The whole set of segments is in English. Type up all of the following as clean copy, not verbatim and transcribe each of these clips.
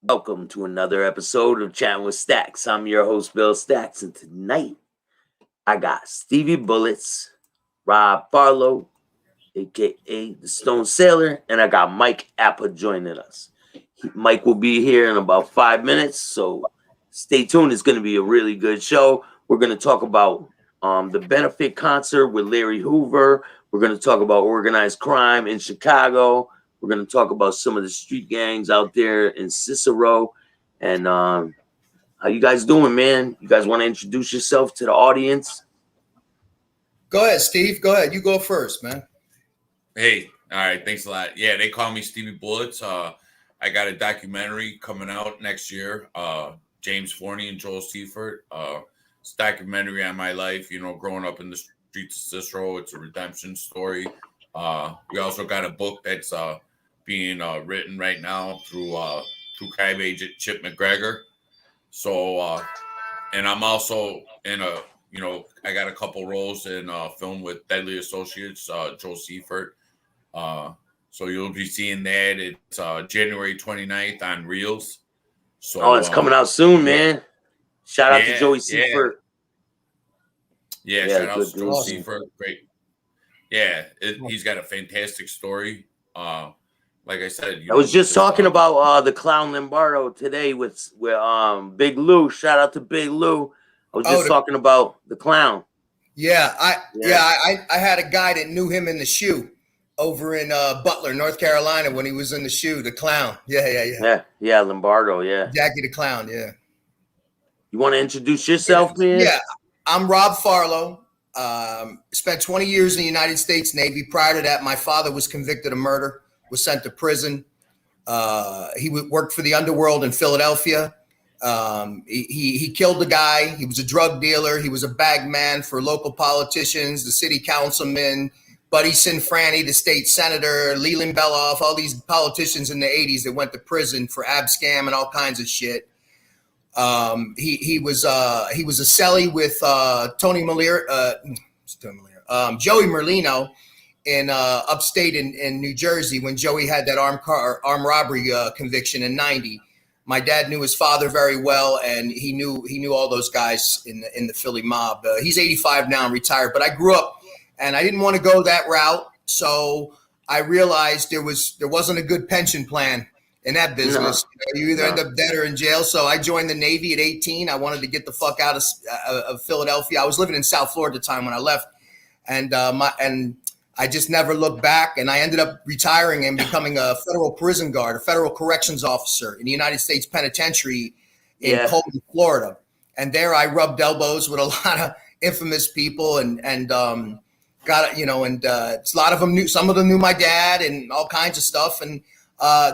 Welcome to another episode of Chatting with Staxx. I'm your host, Bill Staxx, and tonight I got Stevie Bullets, Rob Farlow, aka the Stone Sailor, and I got Mike Appa joining us. Mike will be here in about 5 minutes, so stay tuned. It's going to be a really good show. We're going to talk about the benefit concert with Larry Hoover. We're going to talk about organized crime in Chicago. We're going to talk about some of the street gangs out there in Cicero. And how you guys doing, man? You guys want to introduce yourself to the audience? Go ahead, Steve. Go ahead. You go first, man. Hey, all right. Thanks a lot. Yeah, they call me Stevie Bullets. I got a documentary coming out next year. James Forney and Joel Seifert. It's a documentary on my life, growing up in the streets of Cicero. It's a redemption story. We also got a book that's being written right now through crime agent Chip McGregor. So, and I'm also in I got a couple roles in a film with Deadly Associates, Joel Seifert. So you'll be seeing that. It's January 29th on Reels. So it's coming out soon, man. Shout out to Joey Seifert. Yeah, shout out to Joel Seifert. Great. Yeah, he's got a fantastic story. Like I said, I was just talking about the Clown Lombardo today with Big Lou. Shout out to Big Lou. I was just talking about the clown. Yeah, I had a guy that knew him in the shoe over in Butler, North Carolina, when he was in the shoe, the clown. Yeah, Lombardo, yeah. Jackie the Clown, yeah. You want to introduce yourself, man? Yeah, I'm Rob Farlow. Spent 20 years in the United States Navy. Prior to that, my father was convicted of murder, was sent to prison. He worked for the underworld in Philadelphia. He killed a guy. He was a drug dealer. He was a bag man for local politicians, the city councilman, Buddy Sinfrani, the state senator, Leland Beloff, all these politicians in the 80s that went to prison for abscam and all kinds of shit. He was a celly with Joey Merlino in upstate in New Jersey when Joey had that armed robbery conviction in '90. My dad knew his father very well, and he knew all those guys in the Philly mob. He's 85 now and retired, but I grew up and I didn't want to go that route, so I realized there wasn't a good pension plan in that business. No. You either end up dead or in jail. So I joined the Navy at 18. I wanted to get the fuck out of Philadelphia. I was living in South Florida at the time when I left, and I just never looked back. And I ended up retiring and becoming a federal prison guard, a federal corrections officer in the United States Penitentiary in Colton, Florida. And there I rubbed elbows with a lot of infamous people and got a lot of them knew. Some of them knew my dad and all kinds of stuff. And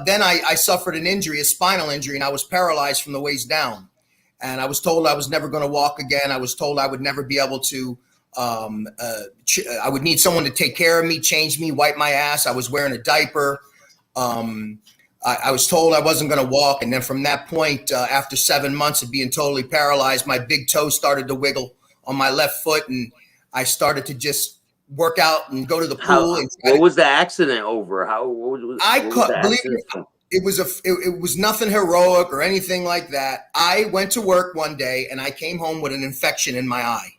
then I suffered an injury, a spinal injury, and I was paralyzed from the waist down. And I was told I was never going to walk again. I was told I would never be able to. I would need someone to take care of me, change me, wipe my ass. I was wearing a diaper. I was told I wasn't going to walk. And then from that point, after 7 months of being totally paralyzed, my big toe started to wiggle on my left foot. And I started to just work out and go to the pool. What was the accident over? It was nothing heroic or anything like that. I went to work one day and I came home with an infection in my eye.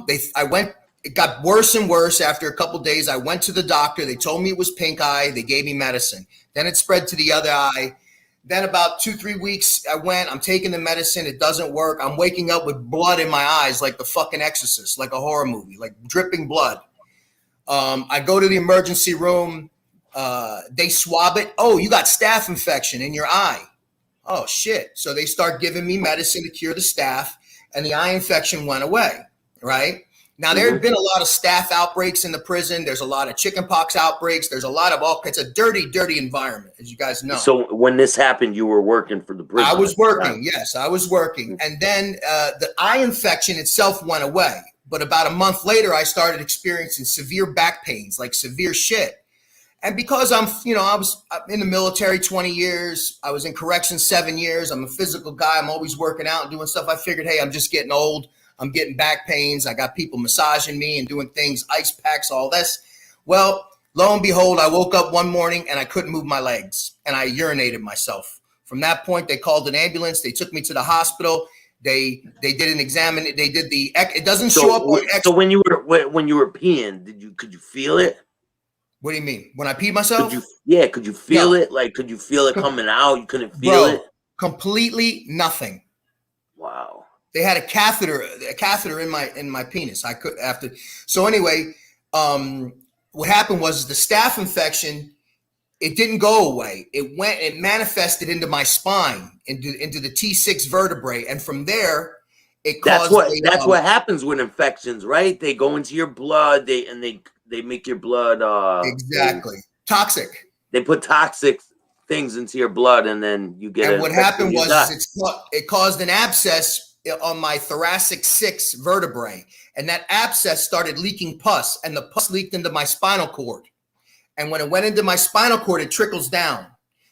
It got worse and worse after a couple of days. I went to the doctor. They told me it was pink eye. They gave me medicine. Then it spread to the other eye. Then about 2-3 weeks, I'm taking the medicine. It doesn't work. I'm waking up with blood in my eyes, like the fucking Exorcist, like a horror movie, like dripping blood. I go to the emergency room. They swab it. Oh, you got staph infection in your eye. Oh, shit. So they start giving me medicine to cure the staph, and the eye infection went away. Right now, there had been a lot of staph outbreaks in the prison. There's a lot of chickenpox outbreaks. There's a lot of it's a dirty, dirty environment, as you guys know. So when this happened, you were working for the prison? I was working. Yes, I was working. And then the eye infection itself went away. But about a month later, I started experiencing severe back pains, like severe shit. And because I was in the military 20 years, I was in corrections 7 years. I'm a physical guy. I'm always working out and doing stuff. I figured, hey, I'm just getting old. I'm getting back pains. I got people massaging me and doing things, ice packs, all this. Well, lo and behold, I woke up one morning and I couldn't move my legs and I urinated myself From that point, they called an ambulance. They took me to the hospital. They did an examine. They did it doesn't show up on X. So when you were peeing, could you feel it? What do you mean? When I peed myself? Could you feel it? Like, could you feel it coming out? You couldn't feel it? Completely nothing. Wow. They had a catheter in my penis. I could after. So anyway, what happened was the staph infection. It didn't go away. It manifested into my spine, into the T6 vertebrae, and from there, it caused. That's what happens with infections, right? They go into your blood. They make your blood exactly toxic. They put toxic things into your blood, and then you get. And what happened was it caused an abscess on my thoracic 6 vertebrae, and that abscess started leaking pus, and the pus leaked into my spinal cord. And when it went into my spinal cord, it trickles down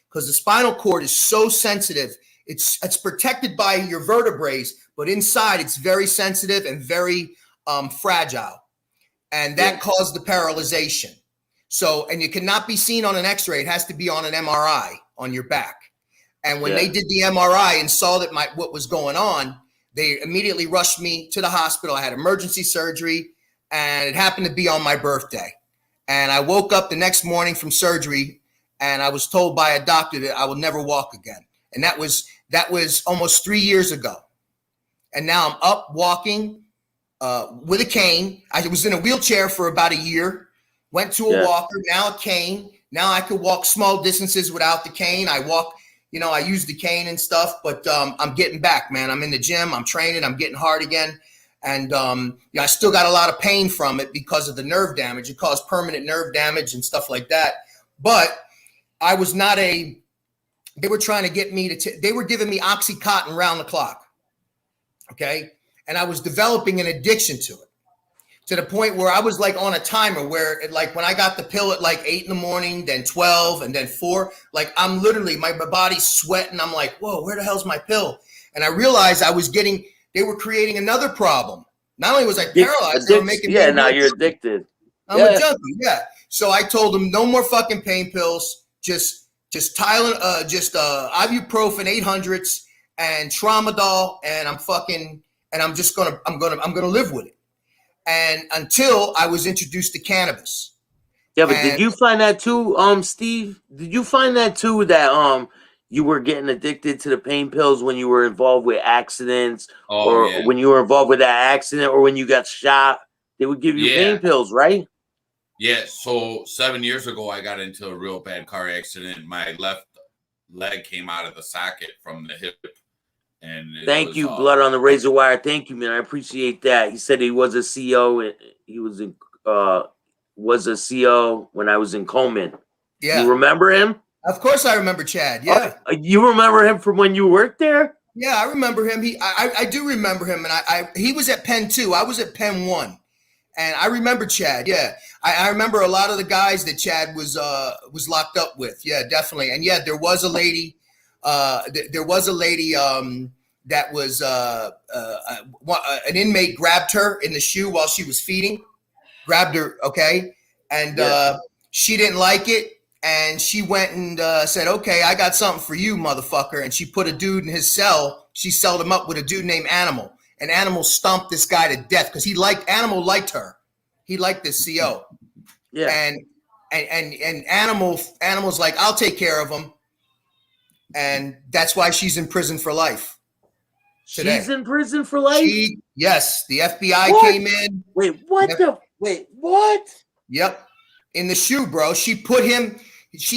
because the spinal cord is so sensitive. It's protected by your vertebrae, but inside it's very sensitive and very fragile. And that caused the paralyzation. So, and it cannot be seen on an x-ray. It has to be on an MRI on your back. And when they did the MRI and saw that what was going on, they immediately rushed me to the hospital. I had emergency surgery, and it happened to be on my birthday. And I woke up the next morning from surgery, and I was told by a doctor that I will never walk again. And that was almost 3 years ago. And now I'm up walking with a cane. I was in a wheelchair for about a year, went to a walker, now a cane. Now I could walk small distances without the cane. I walk, I use the cane and stuff, but I'm getting back, man. I'm in the gym, I'm training, I'm getting hard again. And I still got a lot of pain from it because of the nerve damage. It caused permanent nerve damage and stuff like that. But I was not they were trying to get me they were giving me Oxycontin round the clock. Okay. And I was developing an addiction to it, to the point where I was like on a timer where when I got the pill at like 8 a.m, then 12, and then 4, like I'm literally, my body's sweating. I'm like, whoa, where the hell's my pill? And I realized they were creating another problem. Not only was I paralyzed, they were making me now you're addicted. I'm a junkie, So I told them no more fucking pain pills, just Tylenol, ibuprofen 800s and tramadol, and I'm gonna live with it. And until I was introduced to cannabis. Yeah, but did you find that too, Steve? Did you find that too that you were getting addicted to the pain pills when you were involved with accidents, when you were involved with that accident, or when you got shot? They would give you pain pills, right? Yeah. So 7 years ago, I got into a real bad car accident. My left leg came out of the socket from the hip. And thank you, Blood on the Razor Wire. Thank you, man. I appreciate that. He said he was a CO. He was a CO when I was in Coleman. Yeah. You remember him? Of course I remember Chad. Yeah. You remember him from when you worked there? Yeah, I remember him. I do remember him. And he was at Penn 2. I was at Penn 1. And I remember Chad. Yeah. I remember a lot of the guys that Chad was locked up with. Yeah, definitely. And yeah, there was a lady that was an inmate grabbed her in the shoe while she was feeding, grabbed her. Okay. And she didn't like it. And she went and said, okay, I got something for you, motherfucker. And she put a dude in his cell. She celled him up with a dude named Animal. And Animal stomped this guy to death because Animal liked her. He liked this CO. Yeah. And Animal's like, I'll take care of him. And that's why she's in prison for life. Today. She's in prison for life? Yes. The FBI came in. Wait, what? Yep. In the shoe, bro. She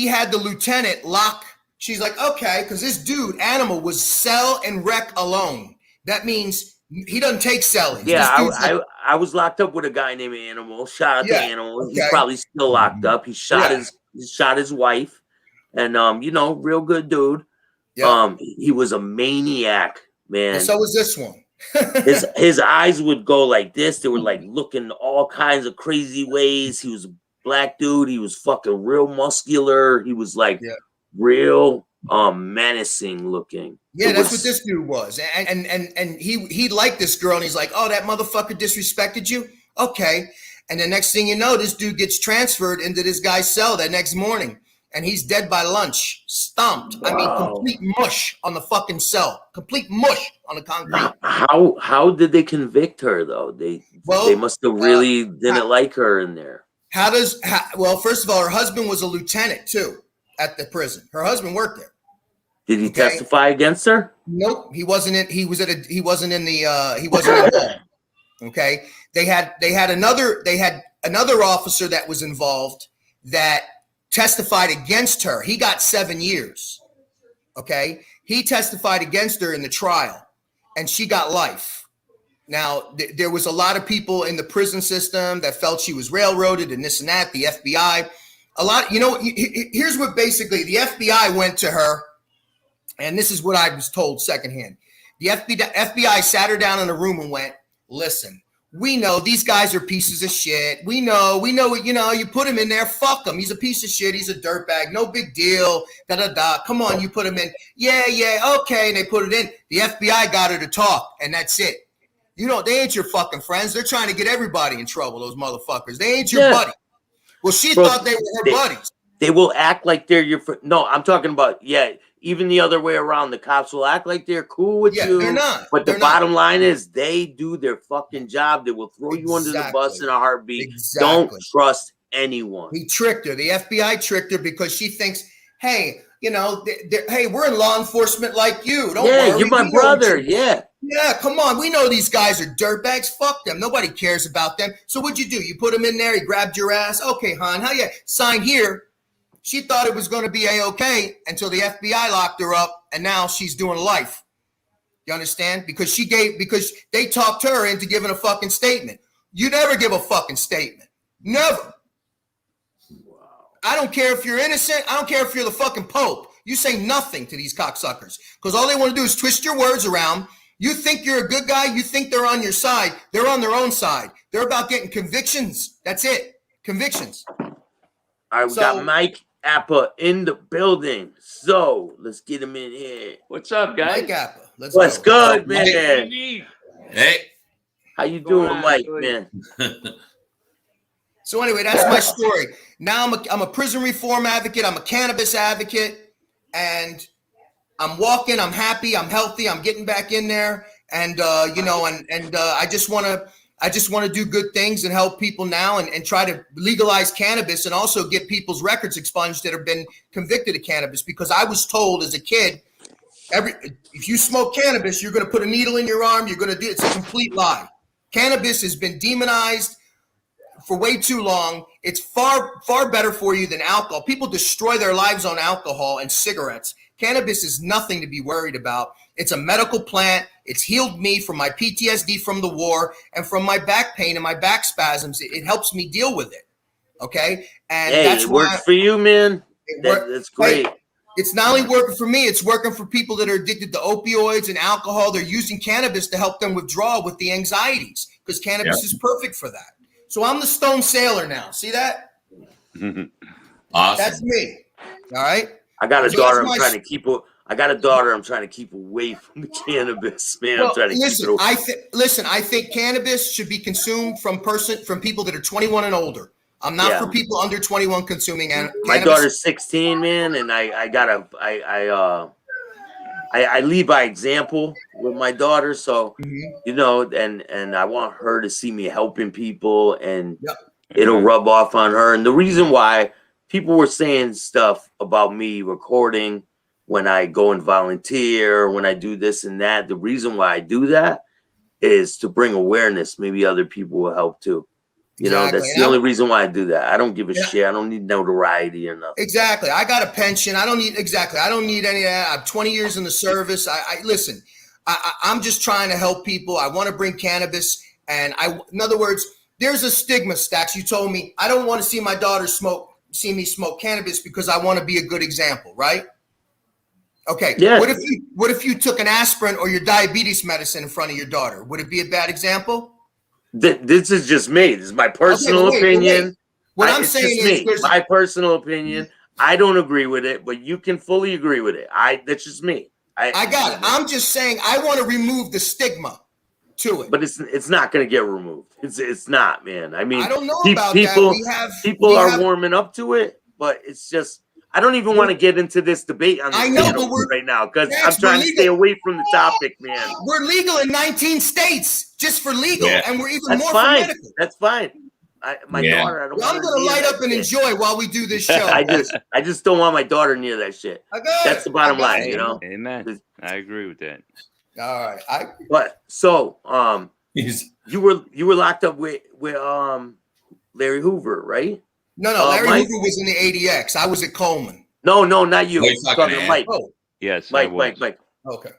had the lieutenant lock. She's like, okay, because this dude, Animal, was cell and rec alone. That means he doesn't take celling. Yeah, I was locked up with a guy named Animal. Shout out to Animal. Okay. He's probably still locked up. He shot his wife. And real good dude. Yeah. He was a maniac, man. And so was this one. his eyes would go like this. They were like looking all kinds of crazy ways. He was a black dude. He was fucking real muscular. He was like real menacing looking. Yeah, that's what this dude was. And he liked this girl, and he's like, oh, that motherfucker disrespected you? Okay. And the next thing you know, this dude gets transferred into this guy's cell that next morning. and he's dead by lunch, stomped. Wow. I mean, complete mush on the fucking cell, complete mush on the concrete. How did they convict her though? They must have really didn't like her in there. Well, first of all, her husband was a lieutenant too at the prison. Her husband worked there. Did he testify against her? Nope, he wasn't. He wasn't involved. Okay, they had another officer that was involved that testified against her. He got 7 years. Okay, he testified against her in the trial, and she got life. Now, there was a lot of people in the prison system that felt she was railroaded and this and that. The FBI, here's what basically the FBI went to her, and this is what I was told secondhand. The FBI sat her down in a room and went, "Listen, we know these guys are pieces of shit. We know, you put him in there, fuck him. He's a piece of shit. He's a dirtbag. No big deal. Come on, you put him in. Yeah, okay." And they put it in. The FBI got her to talk, and that's it. They ain't your fucking friends. They're trying to get everybody in trouble, those motherfuckers. They ain't your buddy. Well, she thought they were her buddies. They will act like they're your friend. No, I'm talking about, even the other way around. The cops will act like they're cool with you. They're not. But the bottom line is they do their fucking job. They will throw you under the bus in a heartbeat. Don't trust anyone. He tricked her. The FBI tricked her because she thinks, hey, hey, we're in law enforcement like you. Don't worry. You're my brother. Yeah, come on. We know these guys are dirtbags. Fuck them. Nobody cares about them. So what'd you do? You put him in there. He grabbed your ass. Okay, hon. How you sign here? She thought it was going to be A-okay until the FBI locked her up, and now she's doing life. You understand? Because they talked her into giving a fucking statement. You never give a fucking statement. Never. Wow. I don't care if you're innocent. I don't care if you're the fucking Pope. You say nothing to these cocksuckers because all they want to do is twist your words around. You think you're a good guy. You think they're on your side. They're on their own side. They're about getting convictions. That's it. Convictions. All right, we got Mike Appa in the building. So let's get him in here. What's up, guys? Mike Appa. What's good, man? Hey. How you doing, Mike, man? So anyway, that's my story. Now I'm a prison reform advocate. I'm a cannabis advocate. And I'm walking. I'm happy. I'm healthy. I'm getting back in there. And, I just want to do good things and help people now and try to legalize cannabis and also get people's records expunged that have been convicted of cannabis. Because I was told as a kid, if you smoke cannabis, you're going to put a needle in your arm. You're going to do it's a complete lie. Cannabis has been demonized for way too long. It's far, far better for you than alcohol. People destroy their lives on alcohol and cigarettes. Cannabis is nothing to be worried about. It's a medical plant. It's healed me from my PTSD from the war and from my back pain and my back spasms. It helps me deal with it. Okay. And it works for you, man. That's great. It's not only working for me, it's working for people that are addicted to opioids and alcohol. They're using cannabis to help them withdraw with the anxieties because cannabis is perfect for that. So I'm the Stone Sailor now. See that? Awesome. That's me. All right. I got a daughter. I'm trying to keep away from the cannabis, man. Well, I'm trying to listen, keep it I think cannabis should be consumed from people that are 21 and older. I'm not for people under 21 consuming cannabis. My daughter's 16, man, and I lead by example with my daughter. So, and I want her to see me helping people, and it'll rub off on her. And the reason why people were saying stuff about me recording when I go and volunteer, when I do this and that, the reason why I do that is to bring awareness. Maybe other people will help too. That's the only reason why I do that. I don't give a shit. I don't need notoriety or nothing. Exactly. I got a pension. I don't need any of that. I'm 20 years in the service. Listen, I'm just trying to help people. I want to bring cannabis. And in other words, there's a stigma, Staxx. You told me I don't want to see my daughter see me smoke cannabis because I want to be a good example, right? Okay. Yeah. What if you took an aspirin or your diabetes medicine in front of your daughter? Would it be a bad example? This is just me. This is my personal opinion. What I'm saying is my personal opinion. I don't agree with it, but you can fully agree with it. That's just me. I got it. I'm just saying I want to remove the stigma to it. But it's not going to get removed. It's not, man. I mean, I don't know people about that. People are warming up to it, but it's just I don't even want to get into this debate on I the know, but we're right now because Staxx, I'm trying to we're stay legal. away from the topic, man. We're legal in 19 states just for legal, Yeah. and we're even That's more fine. for medical. That's fine. My Yeah. daughter, I don't Well, want I'm her gonna near light that up and shit. enjoy while we do this show. I just don't want my daughter near that shit. I got That's it. the bottom I got line, it. you know. Amen. I agree with that. All right. But so He's you were locked up with Larry Hoover, right? No, Larry Mike? Hoover was in the ADX. I was at Coleman. No, not you. Oh, he's I'm talking to talking Mike. Oh, Yes, I was. Mike. okay.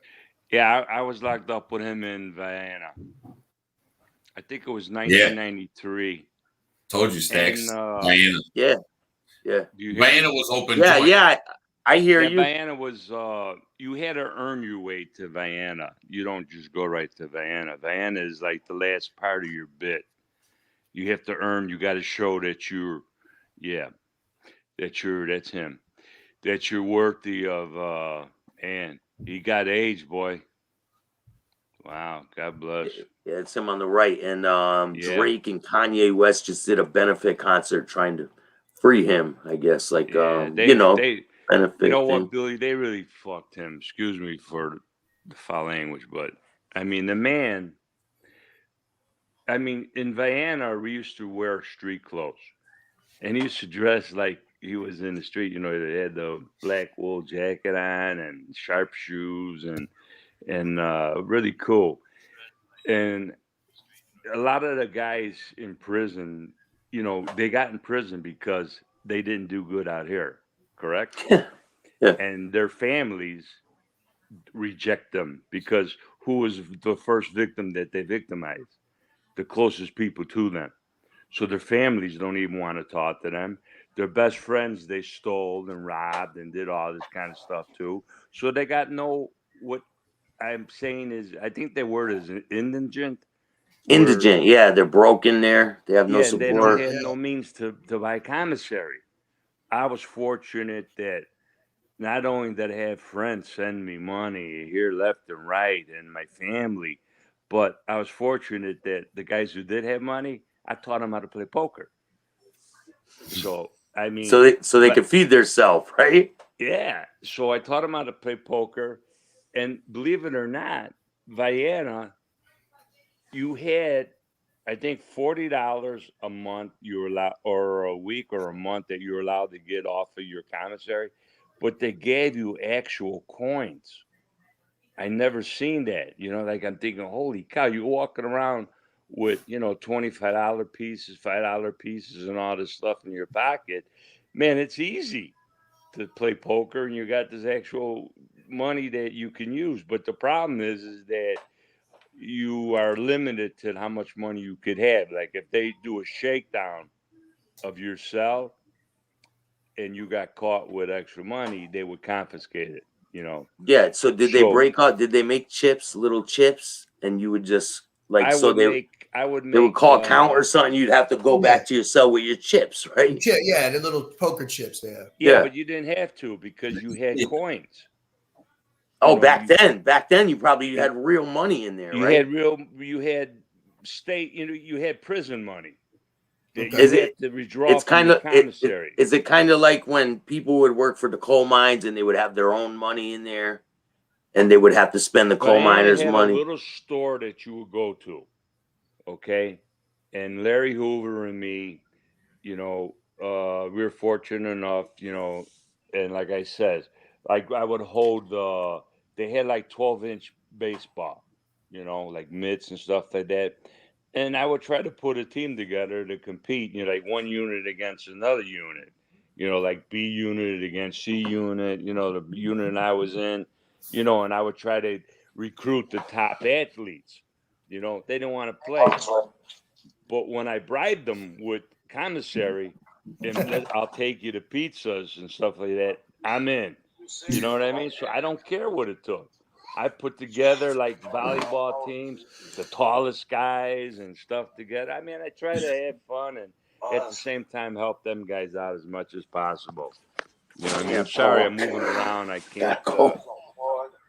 Yeah, I was locked up with him in Vienna. I think it was 1993. told you, Staxx. And, Diana. Yeah. Diana was open. Yeah, joint. yeah. I hear you. Vienna was you had to earn your way to Vienna. You don't just go right to Vienna. Vienna is like the last part of your bit. You have to earn. You got to show that that's him. That you're worthy of. And he got AIDS, boy. Wow, God bless. Yeah, it's him on the right. And Yeah. Drake and Kanye West just did a benefit concert trying to free him, I guess. Like They, benefit. you know thing. what, Billy? They really fucked him. Excuse me for the foul language, but I mean the man. I mean, in Vienna, we used to wear street clothes, and he used to dress like he was in the street. You know, they had the black wool jacket on and sharp shoes and really cool. And a lot of the guys in prison, you know, they got in prison because they didn't do good out here, correct? Yeah. And their families reject them because who was the first victim that they victimized? The closest people to them. So their families don't even want to talk to them. Their best friends they stole and robbed and did all this kind of stuff too. So they got what I'm saying is I think the word is indigent. Indigent, yeah, they're broken there. They have no Yeah, they don't support. have no means to buy commissary. I was fortunate that not only did I have friends send me money here left and right and my family, but I was fortunate that the guys who did have money, I taught them how to play poker. So I mean, So they could feed themselves, right? yeah. So I taught them how to play poker, and believe it or not, Vienna, you had, I think, $40 a month you were allowed, or a week or a month that you were allowed to get off of your commissary, but they gave you actual coins. I never seen that. You know, like I'm thinking, holy cow, you're walking around with, you know, $25 pieces, $5 pieces, and all this stuff in your pocket. Man, it's easy to play poker, and you got this actual money that you can use. But the problem is that you are limited to how much money you could have. Like if they do a shakedown of your cell and you got caught with extra money, they would confiscate it, you know. Yeah. So did they break out? Did they make little chips, and you would just like they would call count or something. You'd have to go back to your cell with your chips, right? Yeah, the little poker chips there. Yeah, but you didn't have to because you had coins. Oh, back then you probably had real money in there, right? You had state, you know, you had prison money. Okay. Is it kind of like when people would work for the coal mines and they would have their own money in there, and they would have to spend the coal miners' money? A little store that you would go to, okay, and Larry Hoover and me, you know, we were fortunate enough, you know, and like I said, like I would hold they had like 12-inch baseball, you know, like mitts and stuff like that. And I would try to put a team together to compete, you know, like one unit against another unit, you know, like B unit against C unit, you know, the unit I was in, you know, and I would try to recruit the top athletes. You know, they didn't want to play. But when I bribed them with commissary and I'll take you to pizzas and stuff like that, I'm in. You know what I mean? So I don't care what it took. I put together like volleyball teams, the tallest guys and stuff together. I mean, I try to have fun and at the same time help them guys out as much as possible. You know what I mean? I'm sorry I'm moving around. I can't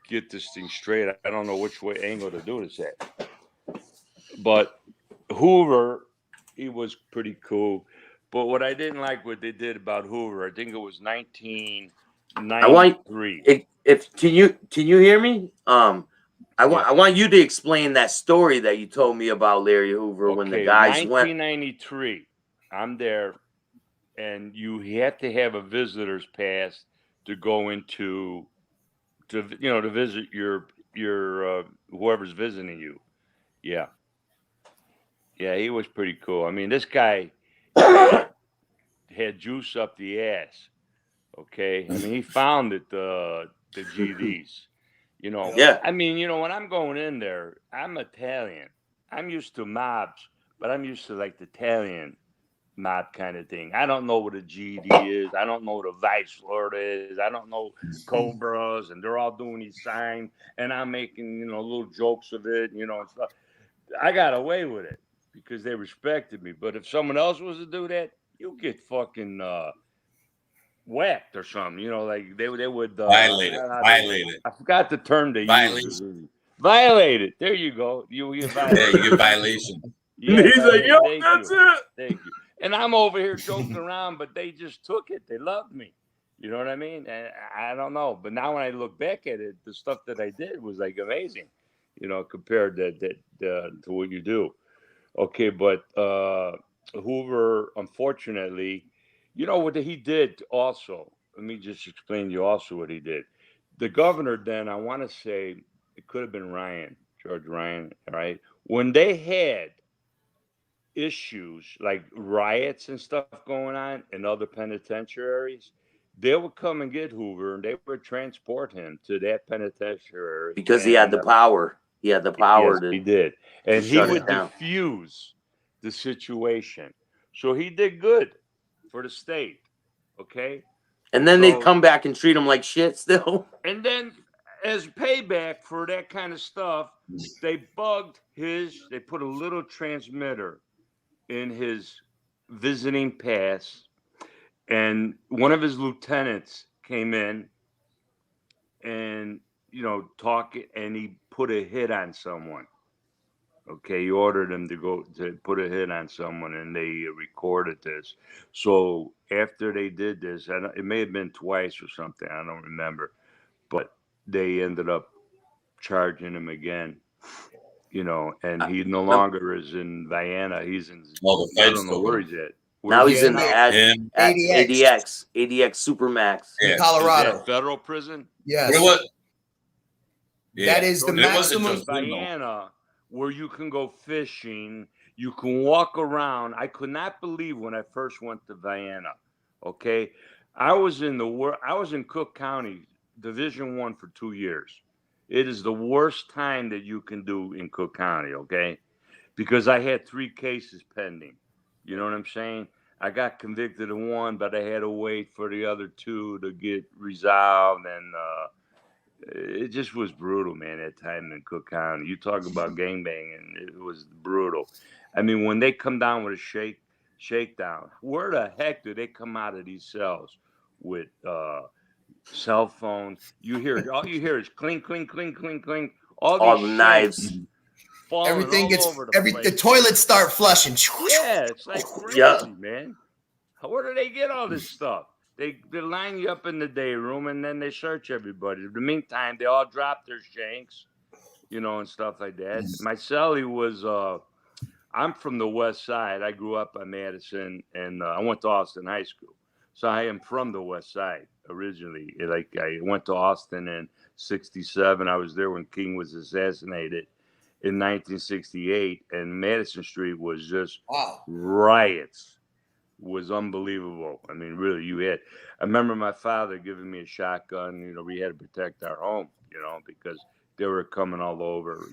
get this thing straight. I don't know which way angle to do this at. But Hoover, he was pretty cool. But what I didn't like what they did about Hoover, I think it was I want 1993. if can you hear me? I Yeah. want you to explain that story that you told me about Larry Hoover when the Okay, guys went. 1993. I'm there, and you had to have a visitor's pass to go into to visit your whoever's visiting you. Yeah, yeah, he was pretty cool. I mean, this guy had juice up the ass. Okay, I mean, he founded the GDs. Yeah, I mean, when I'm going in there, I'm Italian. I'm used to mobs, but I'm used to like the Italian mob kind of thing. I don't know what a GD is. I don't know what a vice lord is. I don't know Cobras, and they're all doing these signs, and I'm making little jokes of it, and stuff. I got away with it because they respected me. But if someone else was to do that, you get fucking whacked or something. Like they would Violated. I forgot the term they used. Violated. There you go. You get violated. Yeah, you get violation. Yeah, he's like, yo, thank that's you. it. Thank you. And I'm over here joking around, but they just took it. They loved me. You know what I mean? And I don't know. But now when I look back at it, the stuff that I did was like amazing, compared to what you do. Okay, but Hoover, unfortunately, what he did also. Let me just explain to you also what he did. The governor then, I want to say it could have been George Ryan, right? When they had issues like riots and stuff going on in other penitentiaries, they would come and get Hoover and they would transport him to that penitentiary Because he had the power. He had the power yes, he to did, and he shut would it down. diffuse the situation. So he did good for the state. Okay, And then they'd so come back and treat him like shit still. and then as payback for that kind of stuff, they they put a little transmitter in his visiting pass, and one of his lieutenants came in and talk, and he put a hit on someone. Okay, he ordered him to put a hit on someone, and they recorded this. So after they did this, and it may have been twice or something, I don't remember, but they ended up charging him again. And he no longer is in Vienna. He's in. I don't know where he's at. Now he's in him? ADX Supermax. in Colorado. Is that federal prison? Yes. That is the maximum. Vienna, where you can go fishing, you can walk around. I could not believe when I first went to Vienna. Okay, I was in Cook County, Division I for 2 years. It is the worst time that you can do in Cook County, okay? Because I had 3 cases pending. You know what I'm saying? I got convicted of 1, but I had to wait for the other 2 to get resolved, and it just was brutal, man, that time in Cook County. You talk about gangbanging, it was brutal. I mean, when they come down with a shakedown, where the heck do they come out of these cells with cell phones? All you hear is clink, clink, clink, clink, clink. All the knives. Everything gets the toilets start flushing. Yeah, it's like crazy, man. Where do they get all this stuff? They line you up in the day room, and then they search everybody. In the meantime, they all drop their shanks, and stuff like that. My cellie was I'm from the West Side. I grew up on Madison, and I went to Austin High School. So I am from the West Side originally. Like, I went to Austin in '67. I was there when King was assassinated in 1968, and Madison Street was just riots. Was unbelievable. I mean, really, I remember my father giving me a shotgun. We had to protect our home, because they were coming all over.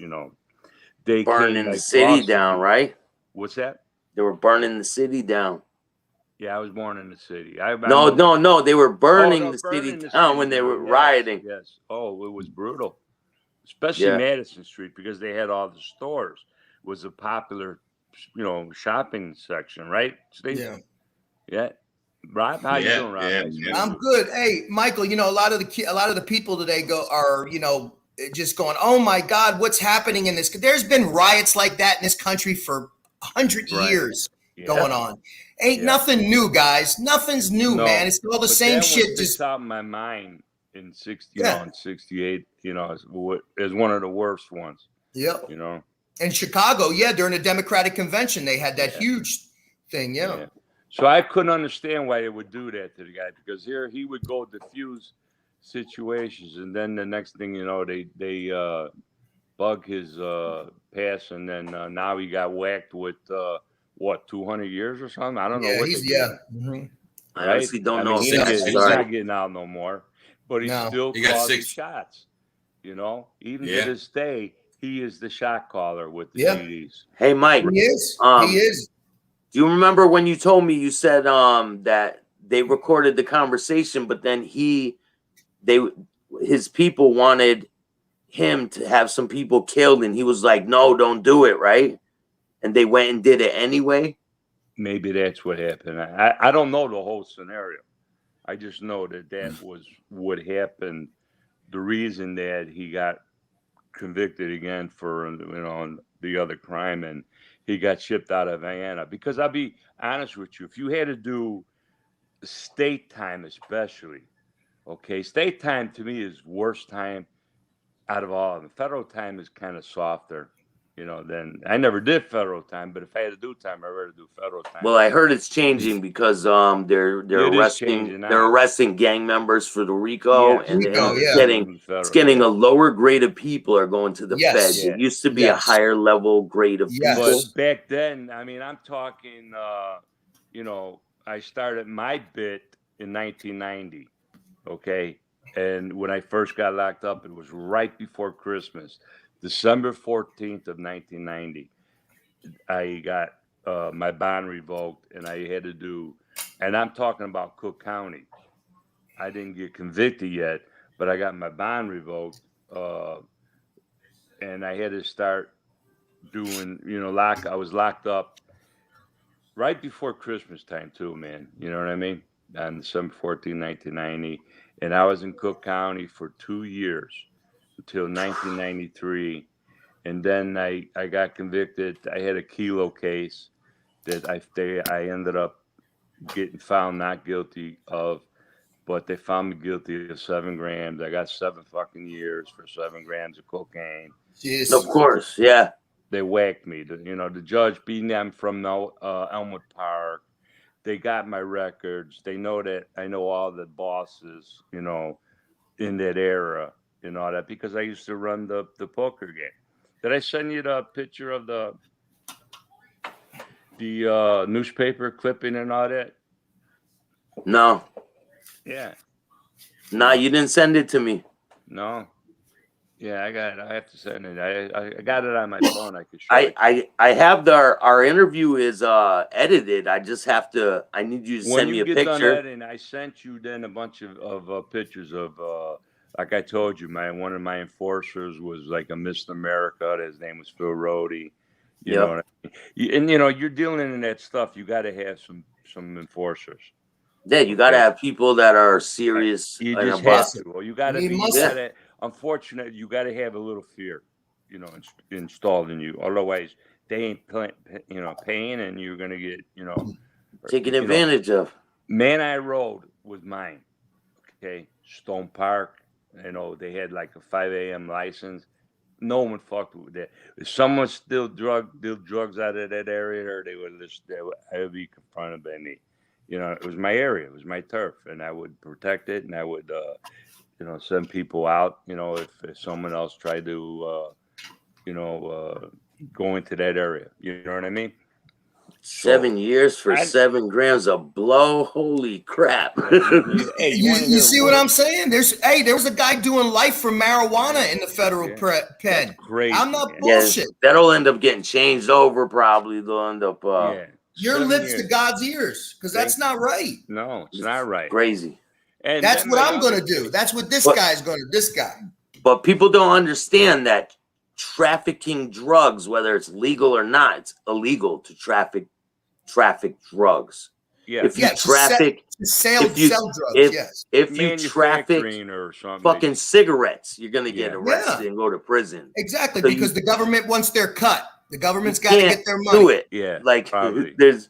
They burning the city down, right? What's that? They were burning the city down. Yeah, I was born in the city. No. They were burning the city down when they were rioting. Yes. Oh, it was brutal, especially Madison Street, because they had all the stores. It was a popular, shopping section, right, Steve? Yeah. Yeah. Rob, how you doing, Rob? Yeah. I'm good. Hey, Michael, a lot of the people today are just going, oh my God, what's happening in this? There's been riots like that in this country for 100 years going on. Ain't nothing new, guys. Nothing's new, man. It's all the same shit. Just out in my mind in 68, as one of the worst ones. Yep. You know. In Chicago, during the Democratic convention, they had that huge thing. Yeah. So I couldn't understand why they would do that to the guy, because here he would go diffuse situations, and then the next thing you know, they bug his pass, and then now he got whacked with 200 years or something. I don't know what. I honestly don't know. He's not getting out no more, but he still calls shots. You know, even to this day, he is the shot caller with the CDs. Hey, Mike. He is. He is. Do you remember when you told me, you said that they recorded the conversation, but then his people wanted him to have some people killed, and he was like, no, don't do it, right? And they went and did it anyway? Maybe that's what happened. I don't know the whole scenario. I just know that was what happened. The reason that he got convicted again for the other crime, and he got shipped out of Vienna. Because I'll be honest with you, if you had to do state time, especially, state time to me is worst time out of all. The federal time is kind of softer, than I never did federal time, but if I had to do time, I'd rather do federal time. Well, I heard it's changing because they're arresting gang members for the RICO, it's getting a lower grade of people are going to the feds. It used to be a higher level grade of people. But back then, I mean, I'm talking, I started my bit in 1990, and when I first got locked up, it was right before Christmas. December 14th of 1990, I got my bond revoked, and I had to do, and I'm talking about Cook County. I didn't get convicted yet, but I got my bond revoked, and I had to start doing, I was locked up right before Christmas time too, man. You know what I mean? On December 14th, 1990, and I was in Cook County for 2 years. Until 1993, and then I got convicted. I had a kilo case that I ended up getting found not guilty of, but they found me guilty of 7 grams. I got 7 fucking years for 7 grams of cocaine. Jeez. Of course, yeah. They whacked me. The judge being them from Elmwood Park. They got my records. They know that I know all the bosses, in that era. And all that, because I used to run the poker game. Did I send you the picture of the newspaper clipping and all that? No. Yeah. Nah, you didn't send it to me. No. Yeah, I have to send it. I got it on my phone. I could show it. I have our interview is edited. I just have to. I need you to send me a picture. When you get done editing, I sent you then a bunch of pictures of. Like I told you, one of my enforcers was like a Mr. America. His name was Phil Rohde. You know what I mean? And you're dealing in that stuff. You got to have some enforcers. Yeah, you got to have people that are serious. You just have to. Well, you got to be. Unfortunately, you got to have a little fear, installed in you. Otherwise, they ain't paying, and you're gonna get, taken advantage of. Man, I Road was mine. Stone Park. They had like a 5 a.m. license. No one fucked with that. If someone still deal drugs out of that area, or I would be confronted by me. It was my area, it was my turf, and I would protect it, and I would, send people out. If someone else tried to, go into that area. You know what I mean? 7 years for 7 grams of blow. Holy crap. Hey, you see what I'm saying? There was a guy doing life for marijuana in the federal pen. Crazy, I'm not bullshit. Yeah, that'll end up getting changed over probably. They'll end up your lips to God's ears, because that's not right. No, it's not right. Crazy. And that's what I'm gonna do. That's what this guy's gonna do. This guy. But people don't understand that trafficking drugs, whether it's legal or not, it's illegal to traffic drugs. Yeah. If you traffic, sell drugs, if you traffic or fucking cigarettes, you're gonna get arrested and go to prison. Exactly, so because the government wants their cut. The government's got to get their money. Do it. Yeah, like probably. there's.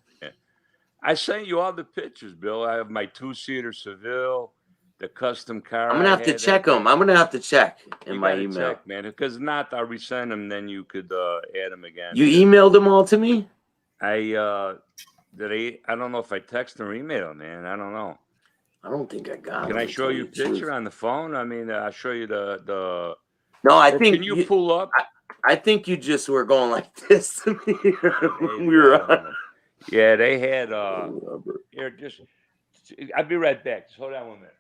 I sent you all the pictures, Bill. I have my 2-seater Seville, the custom car. I'm gonna have to check them. I'm gonna have to check in my email. Check, man. Because not, I'll resend them. Then you could add them again. You emailed them all to me? I don't know if I text or email, man. I don't know. I don't think I got. Can I show you a picture on the phone? I mean, I'll show you the. No, I think. Can you pull up? I think you just were going like this to me when we were on. Yeah, they had. Here, just. I'll be right back. Just hold on 1 minute.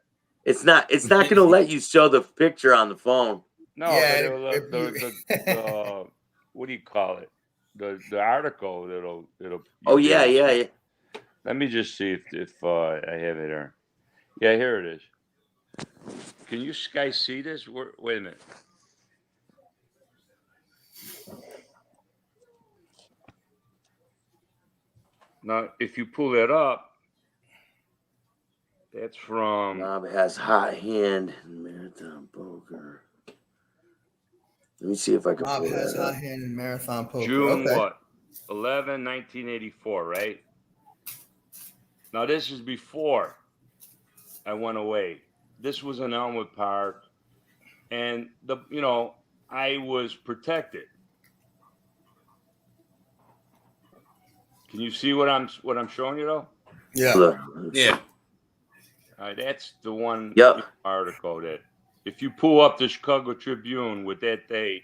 It's not going to let you show the picture on the phone. No, yeah, but the what do you call it? The article it'll. Oh yeah. Let me just see if I have it here. Yeah, here it is. Can you guys see this? Wait a minute. Now, if you pull that up, that's from. Rob has hot hand in marathon poker. Let me see if I can. Rob has hot hand in marathon poker. June what? 11, 1984, right? Now this is before I went away. This was in Elmwood Park, and I was protected. Can you see what I'm showing you though? Yeah. Yeah. All right, that's the one Yep. article that if you pull up the Chicago Tribune with that date,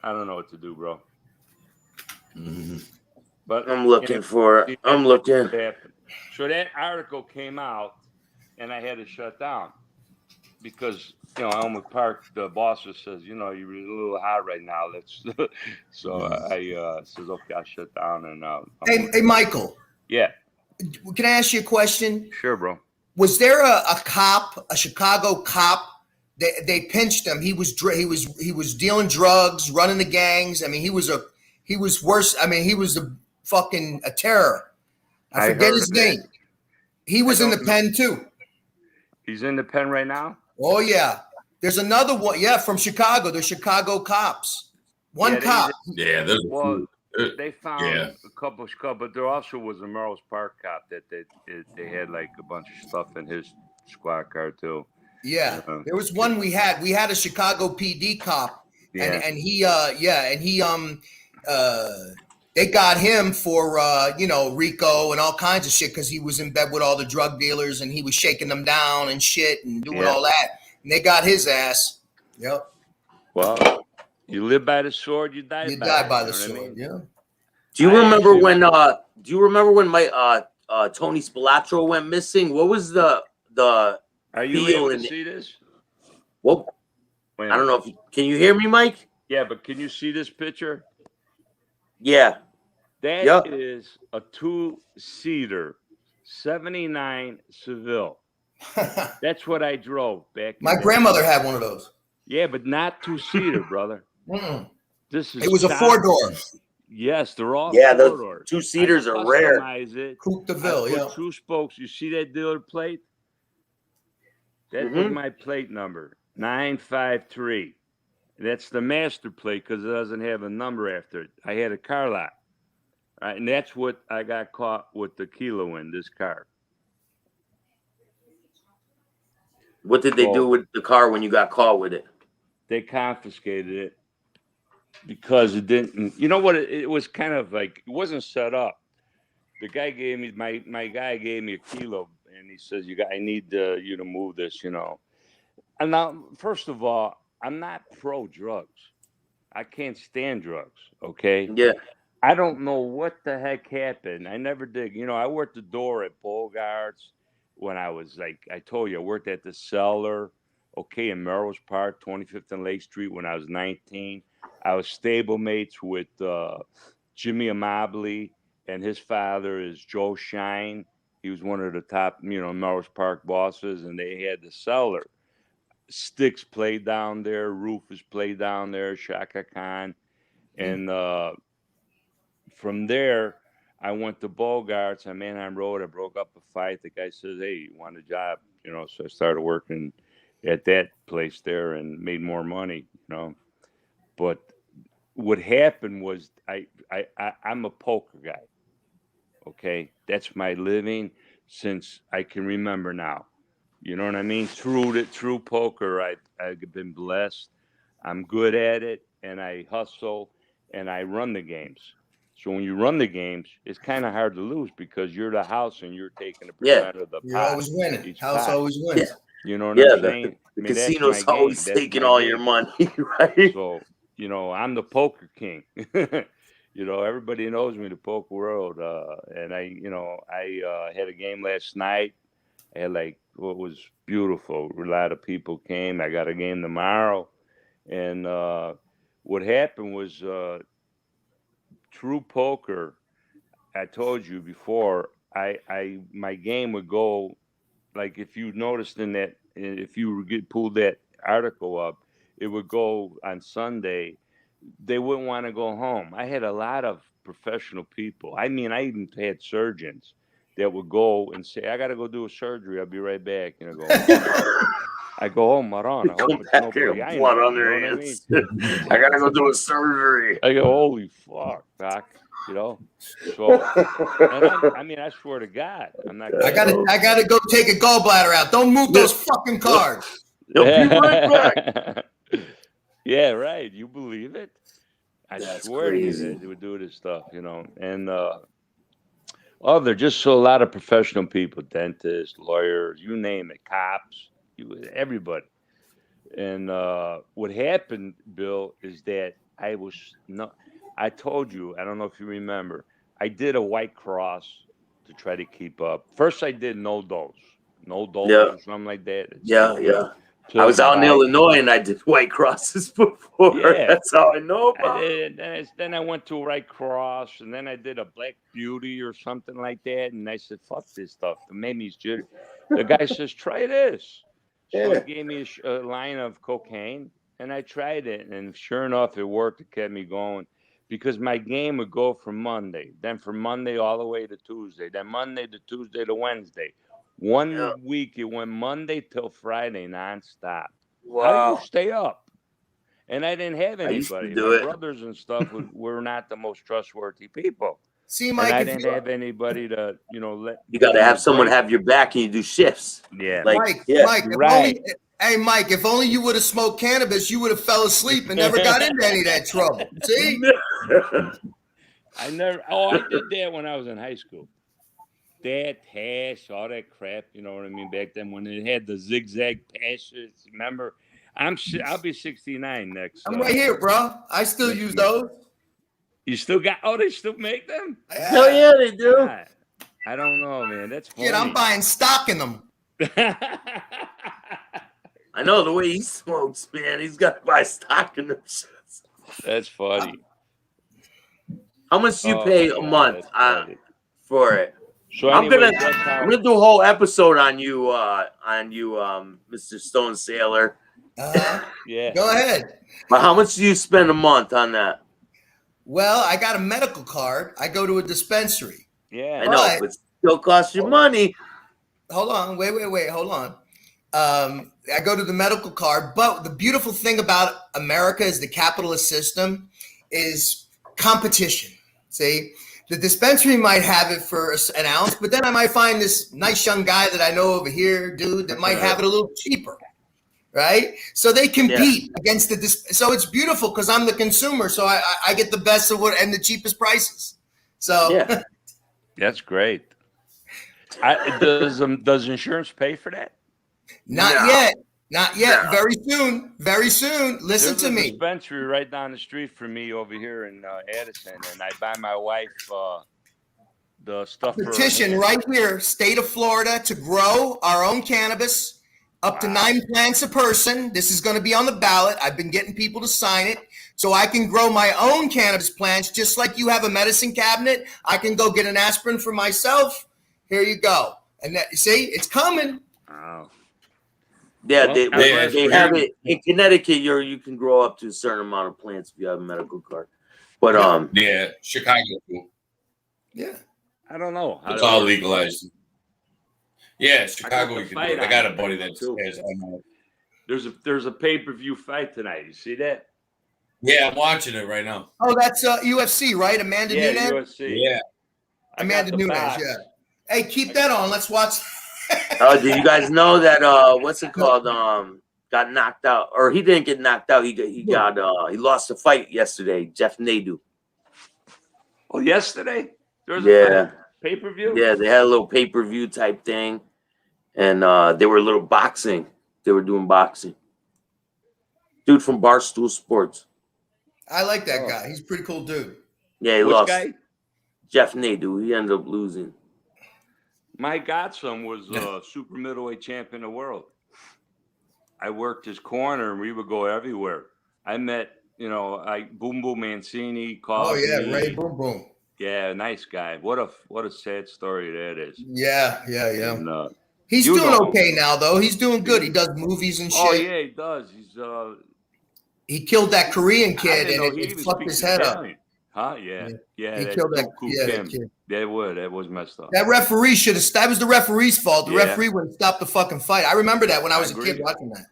I don't know what to do, bro. Mm-hmm. But I'm looking for it. I'm looking. So that article came out, and I had to shut down because Elmwood Park, the boss just says, you're a little hot right now. Let's. So I says, okay, I'll shut down and. Hey, Michael. Yeah. Can I ask you a question? Sure, bro. Was there a cop, a Chicago cop? They pinched him. He was dealing drugs, running the gangs. I mean, he was worse. I mean, he was a terror. I forget his name. He was in the pen too. He's in the pen right now? Oh yeah. There's another one. Yeah, from Chicago. They're Chicago cops. One cop. They found a couple, but there also was a Melrose Park cop that they had like a bunch of stuff in his squad car too. Yeah, there was one we had a Chicago PD cop, and he they got him for RICO and all kinds of shit because he was in bed with all the drug dealers and he was shaking them down and shit and doing all that, and they got his ass. Yep. Well. You live by the sword, you die by the sword. I mean? Yeah. Do you remember when my Tony Spilatro went missing? What was the Are you able to see this? Well, I don't know if can you hear me, Mike? Yeah, but can you see this picture? Yeah. That is a 2-seater 79 Seville. That's what I drove back. My grandmother had one of those. Yeah, but not 2-seater, brother. It was a 4-door. Yes, they're all 4-door. 2-seaters are rare. Coupe de Ville, yeah. 2 spokes. You see that dealer plate? That was my plate number, 953. That's the master plate because it doesn't have a number after it. I had a car lot. Right, and that's what I got caught with the kilo in this car. What did they do with the car when you got caught with it? They confiscated it because it didn't. You know what? It was kind of like it wasn't set up. The guy gave me my guy gave me a kilo, and he says, I need you to move this, And now, first of all, I'm not pro drugs. I can't stand drugs. Okay. Yeah. I don't know what the heck happened. I never did. I worked the door at Bogart's when I was I told you, I worked at the Cellar, in Melrose Park, 25th and Lake Street when I was 19. I was stablemates with Jimmy Amabile, and his father is Joe Shine. He was one of the top, Melrose Park bosses, and they had the Cellar. Sticks played down there, Rufus played down there, Shaka Khan. And from there, I went to Bogart's on Manheim Road. I broke up a fight. The guy says, hey, you want a job? So I started working at that place there and made more money, But what happened was I'm a poker guy. Okay, that's my living since I can remember now. You know what I mean? Through poker, I've been blessed. I'm good at it, and I hustle, and I run the games. So when you run the games, it's kind of hard to lose because you're the house and you're taking a Yeah. percent of the You're pot. always winning. Each House pot. always wins. You know what Yeah, I'm saying? the I mean, that's casino's my game. always That's taking my all game. your money, right? So, you know, I'm the poker king. You know, everybody knows me in the poker world. And I had a game last night. I had what was beautiful. A lot of people came. I got a game tomorrow. And what happened was through poker, I told you before, my game would go like if you noticed if you pulled that article up, it would go on Sunday. They wouldn't want to go home. I had a lot of professional people. I mean, I even had surgeons that would go and say, "I got to go do a surgery. I'll be right back." And I go home. I go home, Maron. I hope Come it's back here, nobody I blood know. on You know their what I mean? hands. I gotta go do a surgery. I go, holy fuck, doc. You know, so I mean, I swear to God, I'm not. I gotta go take a gallbladder out. Don't move those fucking cards. He'll be right back. Yeah, right. You believe it? I That's swear to you crazy. that they would do this stuff, you know. And they're just so a lot of professional people, dentists, lawyers, you name it, cops, everybody. And what happened, Bill, is that I told you, I don't know if you remember, I did a White Cross to try to keep up. First, I did no dose Yeah. or something like that. Yeah. I was out in Illinois and I did White Crosses before. Yeah. That's how I know about it. Then I went to a White Cross, and then I did a Black Beauty or something like that. And I said, fuck this stuff. It made me jittery. The guy says, try this. So he gave me a line of cocaine, and I tried it. And sure enough, it worked. It kept me going because my game would go from Monday, then from Monday all the way to Tuesday, then Monday to Tuesday to Wednesday. One week, it went Monday till Friday nonstop. Wow. How do you stay up? And I didn't have I used to anybody. do My it. brothers and stuff were not the most trustworthy people. See, And Mike, I if didn't have anybody to, let. You got to have someone have your back and you do shifts. Yeah. Like, Mike, right. Hey, Mike, if only you would have smoked cannabis, you would have fell asleep and never got into any of that trouble. See? I did that when I was in high school. That hash, all that crap, you know what I mean? Back then when it had the zigzag passes, remember? I'll be 69 next. I'm right here, bro. I still use those. You still got? Oh, they still make them? Hell yeah, they do. God, I don't know, man. That's funny. Yeah, I'm buying stock in them. I know the way he smokes, man. He's got to buy stock in them shits. That's funny. How much do you pay a month for it? So I'm anyway, gonna do a whole episode on you, Mr. Stone Sailor. Yeah. Go ahead. But how much do you spend a month on that? Well, I got a medical card. I go to a dispensary. Yeah. I know, but it still costs you money. Hold on. Wait. Hold on. I go to the medical card, but the beautiful thing about America is the capitalist system is competition. See, the dispensary might have it for an ounce, but then I might find this nice young guy that I know over here, dude, that might have it a little cheaper, right? So they compete against so it's beautiful because I'm the consumer, so I get the best of and the cheapest prices. So that's great. Does insurance pay for that? Not yet. No. Very soon. Listen to me. There's a dispensary right down the street from me over here in Addison, and I buy my wife the stuff. Petition right here, state of Florida, to grow our own cannabis, up to 9 plants a person. This is going to be on the ballot. I've been getting people to sign it, so I can grow my own cannabis plants, just like you have a medicine cabinet. I can go get an aspirin for myself. Here you go. And see, it's coming. Wow. Yeah, they have it in Connecticut. You can grow up to a certain amount of plants if you have a medical card. But Chicago. Yeah, I don't know. It's all legalized. Yeah, Chicago. You can do it. I got a buddy that says there's a pay-per-view fight tonight. You see that? Yeah, I'm watching it right now. Oh, that's UFC, right? Amanda Nunes. UFC. Yeah. I got Amanda the Nunes, box. yeah. Hey, keep that on. Let's watch. Oh, did you guys know that? What's it called? Got knocked out, or he didn't get knocked out. He lost a fight yesterday. Jeff Nadu. Oh, yesterday there was Yeah. a pay-per-view. Yeah, they had a little pay-per-view type thing, and they were a little boxing. They were doing boxing. Dude from Barstool Sports. I like that guy. He's a pretty cool dude. Yeah, he Which lost. guy? Jeff Nadu. He ended up losing. My godson was super middleweight champion of the world. I worked his corner, and we would go everywhere. I met, Boom Boom Mancini. Oh yeah, me. Ray Boom Boom. Yeah, nice guy. What a sad story that is. Yeah. And, he's doing okay now, though. He's doing good. He does movies and shit. Oh yeah, he does. He killed that Korean kid, and he it fucked his head up. Huh? Yeah. He killed that kid. That was messed up. That referee should have. That was the referee's fault. The referee wouldn't stop the fucking fight. I remember that when I was a kid watching that.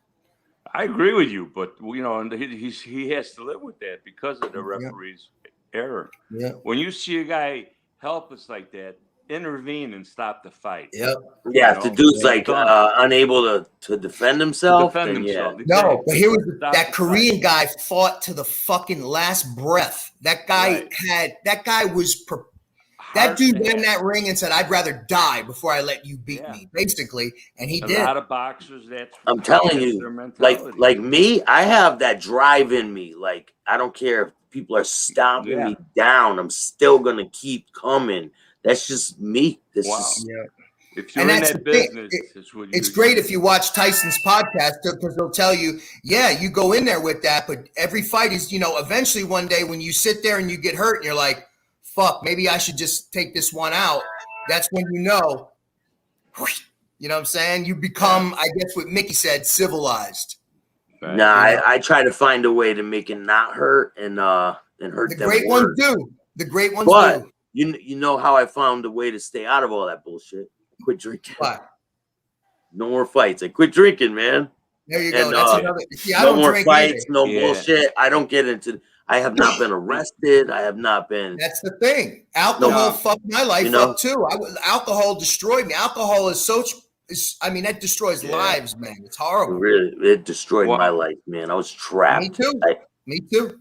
I agree with you, but he has to live with that because of the referee's error. Yeah. When you see a guy helpless like that, intervene and stop the fight. Yep. Yeah, if the dude's unable to defend himself. No, but here was that Korean guy fought to the fucking last breath. That guy that dude went in that ring and said, "I'd rather die before I let you beat me," basically, and he did. A lot of boxers. I'm telling you, like me, I have that drive in me. Like I don't care if people are stomping me down, I'm still gonna keep coming. That's just me. If you're in that business, it's great if you watch Tyson's podcast because they'll tell you, you go in there with that, but every fight is, eventually one day when you sit there and you get hurt and you're like, fuck, maybe I should just take this one out. That's when you know what I'm saying? You become, I guess what Mickey said, civilized. Nah, I try to find a way to make it not hurt and hurt the them. Great ones do. The great ones do. But you know how I found a way to stay out of all that bullshit? Quit drinking. What? No more fights. I quit drinking, man. There you go. That's another. See, no more fights. Either. No bullshit. I don't get into. I have not been arrested. I have not been. That's the thing. Alcohol fucked my life up too. Alcohol destroyed me. Alcohol is that destroys lives, man. It's horrible. It destroyed my life, man. I was trapped. Me too.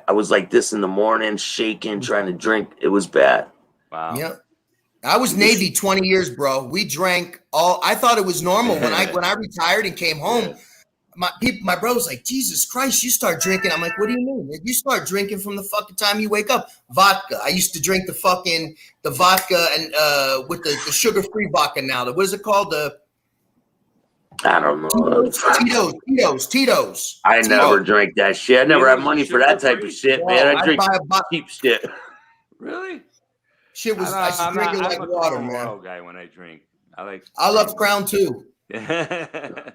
I was like this in the morning, shaking, trying to drink. It was bad. Wow. Yeah. I was Navy 20 years, bro. We drank I thought it was normal when I retired and came home. My bro was like, Jesus Christ, you start drinking. I'm like, what do you mean? You start drinking from the fucking time you wake up. Vodka. I used to drink the vodka and with the sugar-free vodka now. What is it called? I don't know. Tito's. I never drank that shit. I never had money for that type of shit, man. I drink cheap shit. Really? Shit was I should drink it like water, man. I'm a guy when I drink. I love Crown too. My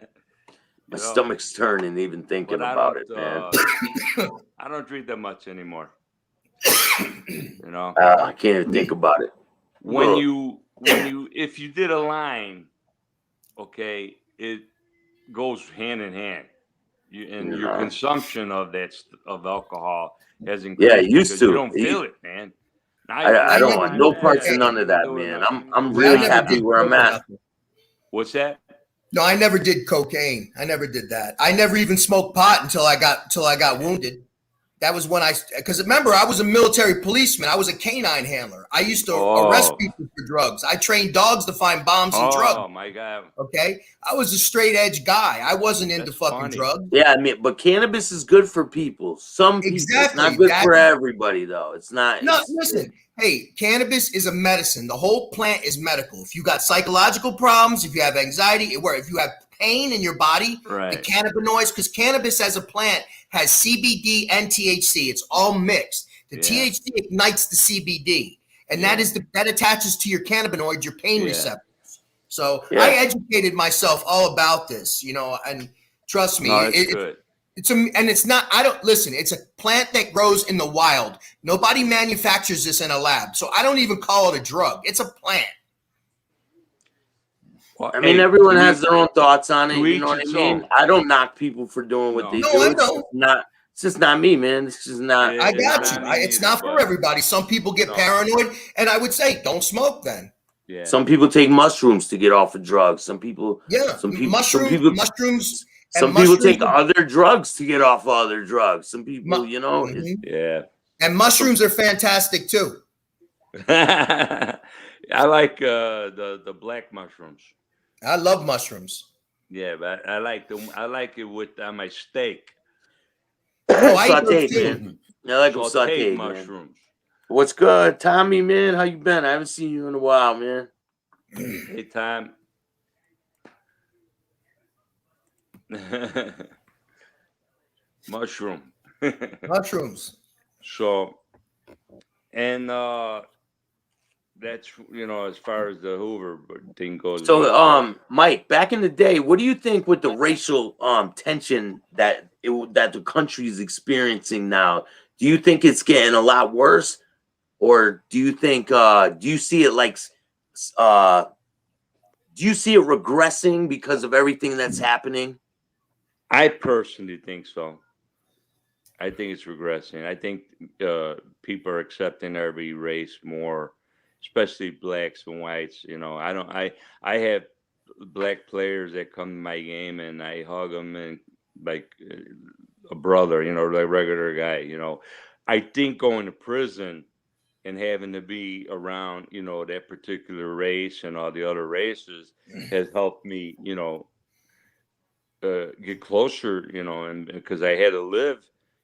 stomach's turning even thinking about it, man. I don't drink that much anymore. I can't even think about it. If you did a line, okay, it goes hand in hand. Your consumption of alcohol has increased. Yeah, it used to. You don't feel it, man. I don't want no parts of none of that, man. I'm really happy where I'm at. What's that? No, I never did cocaine. I never did that. I never even smoked pot until I got wounded. That was when because remember, I was a military policeman. I was a canine handler. I used to arrest people for drugs. I trained dogs to find bombs and drugs. Oh my God. Okay. I was a straight edge guy. I wasn't into fucking drugs. Yeah, but cannabis is good for people. Some people. It's not good for everybody, though. It's not. No, listen. Hey, cannabis is a medicine. The whole plant is medical. If you got psychological problems, if you have anxiety, if you have pain in your body, the cannabinoids, because cannabis as a plant has CBD and THC. It's all mixed. The THC ignites the CBD, and that attaches to your cannabinoids, your pain receptors. So I educated myself all about this, and trust me, it's good. It's not. I don't listen. It's a plant that grows in the wild. Nobody manufactures this in a lab, so I don't even call it a drug. It's a plant. Well, everyone has their own thoughts on it. You know what I mean? I don't knock people for doing what they do. It's It's just not me, man. It's just not. I It's got not you. me It's either, not for but everybody. Some people get no. paranoid, and I would say don't smoke then. Yeah. Some people take mushrooms to get off of drugs. Some people, Yeah, some people, mushrooms, some people take other drugs to get off of other drugs. Some people, you know, Yeah. And mushrooms are fantastic too. I like the black mushrooms. I love mushrooms. Yeah, but I like it with my steak. Oh, I eat those sauteed, too. man. I like them Sauteed sauteed, man. mushrooms. What's good, Tommy, man? How you been? I haven't seen you in a while, man. Hey, Tom. Mushroom. Mushrooms. So, and that's as far as the Hoover thing goes. So, Mike, back in the day, what do you think with the racial tension that the country is experiencing now? Do you think it's getting a lot worse, or do you think do you see it like do you see it regressing because of everything that's happening? I personally think so. I think it's regressing. I think people are accepting every race more, especially blacks and whites. I have black players that come to my game and I hug them and like a brother, like a regular guy. I think going to prison and having to be around, that particular race and all the other races has helped me, get closer, and because I had to live,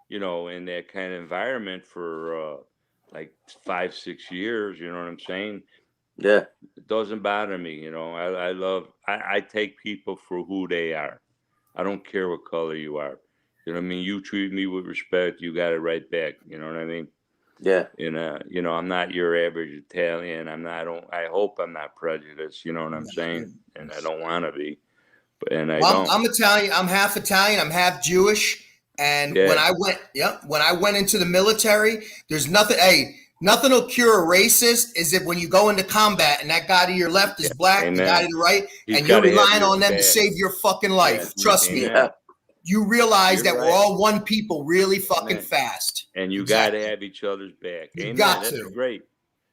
in that kind of environment for like 5-6 years, you know what I'm saying? Yeah. It doesn't bother me, I take people for who they are. I don't care what color you are. You know what I mean? You treat me with respect, you got it right back. You know what I mean? Yeah. And I'm not your average Italian. I hope I'm not prejudiced, you know what I'm saying? And I don't want to be. And I'm Italian. I'm half Italian. I'm half Jewish. And when I went into the military, there's nothing. Hey, nothing will cure a racist is if when you go into combat and that guy to your left is black, the guy to the right, and you're relying on them to save your fucking life. Trust me. You realize that we're all one people really fucking fast. And you got to have each other's back. You got to. That's great.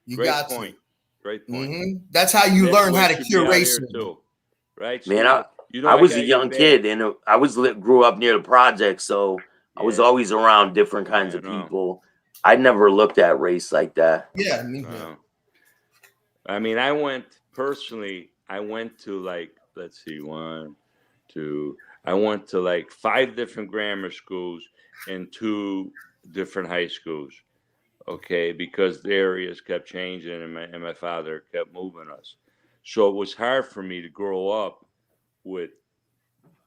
You great got point. to. Great point. Mm-hmm. That's how you learn how to cure racism. Too, right? Man, I was a young kid and I grew up near the project, so I was always around different kinds of people. I never looked at race like that. Yeah. I mean, I went to like, let's see, I went to like 5 different grammar schools and 2 different high schools. Okay, because the areas kept changing and my father kept moving us. So it was hard for me to grow up with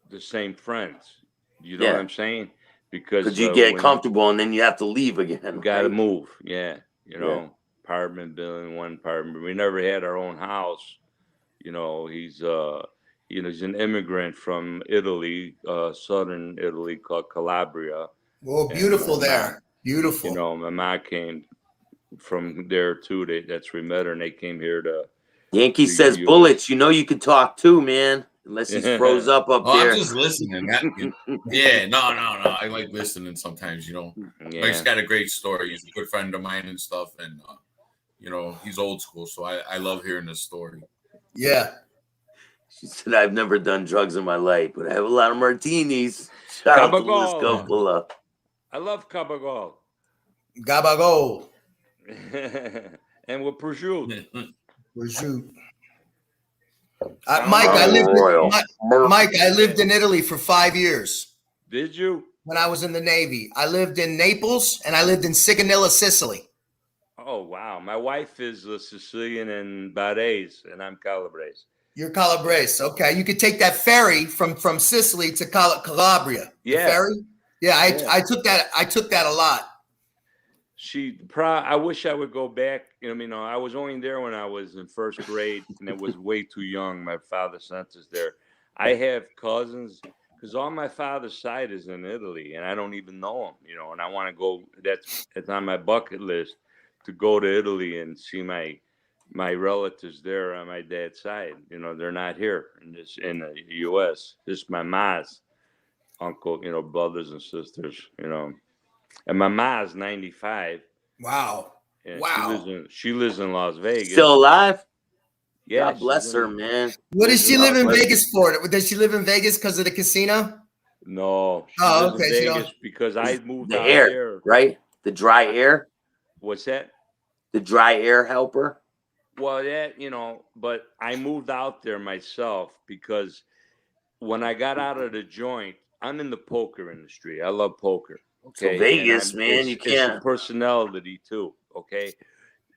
the same friends. You know what I'm saying? Because you get comfortable and then you have to leave again. You got to move. Yeah. Apartment building, one apartment. We never had our own house. He's he's an immigrant from Italy, southern Italy, called Calabria. Oh, beautiful there. Beautiful. My mom came from there too. That's where we met her, and they came here to. Yankee says bullets. You can talk too, man. Unless he's froze up there. I'm just listening. Yeah, no. I like listening sometimes. Mike's got a great story. He's a good friend of mine and stuff, and he's old school, so I love hearing this story. Yeah. She said, "I've never done drugs in my life, but I have a lot of martinis." Shout out to Liz Coppola. I love Cabagol. Gabagol. And with prosciutto. Prosciutto. Mike, I lived in Italy for 5 years. Did you? When I was in the Navy. I lived in Naples and I lived in Sigonella, Sicily. Oh, wow. My wife is a Sicilian and Barese, and I'm Calabrese. You're Calabrese. Okay. You could take that ferry from Sicily to Calabria. Yeah. The ferry? Yeah, I took that. I took that a lot. I wish I would go back. I was only there when I was in first grade, and it was way too young. My father sent us there. I have cousins because all my father's side is in Italy, and I don't even know them. And I want to go. It's on my bucket list to go to Italy and see my relatives there on my dad's side. They're not here in the U.S. This is my ma's. uncle, brothers and sisters, and my ma's 95. Wow. And Wow. she lives in Las Vegas. Still alive? Yeah, God bless her, man. What does she live in bless her. Vegas for? Does she live in Vegas because of the casino? No, she Oh, lives okay, in she Vegas don't- because I moved The out air, there. right? The dry air. What's that? The dry air helper. Well, yeah, but I moved out there myself because when I got out of the joint, I'm in the poker industry. I love poker. So Okay. Vegas, man, you It's can't. a personality too. Okay.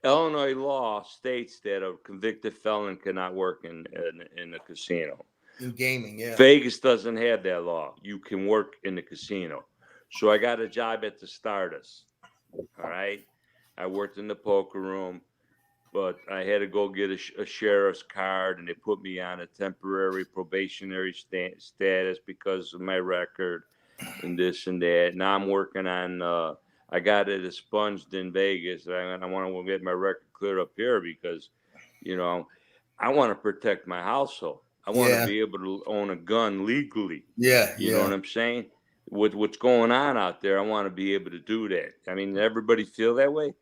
Illinois law states that a convicted felon cannot work in a casino. In gaming, yeah. Vegas doesn't have that law. You can work in the casino. So I got a job at the Stardust. All right. I worked in the poker room, but I had to go get a sheriff's card, and they put me on a temporary probationary status because of my record and this and that. Now I'm working on, I got it expunged in Vegas. I want to get my record cleared up here because, I want to protect my household. I want to be able to own a gun legally. Yeah. You know what I'm saying? With what's going on out there, I want to be able to do that. I mean, everybody feel that way?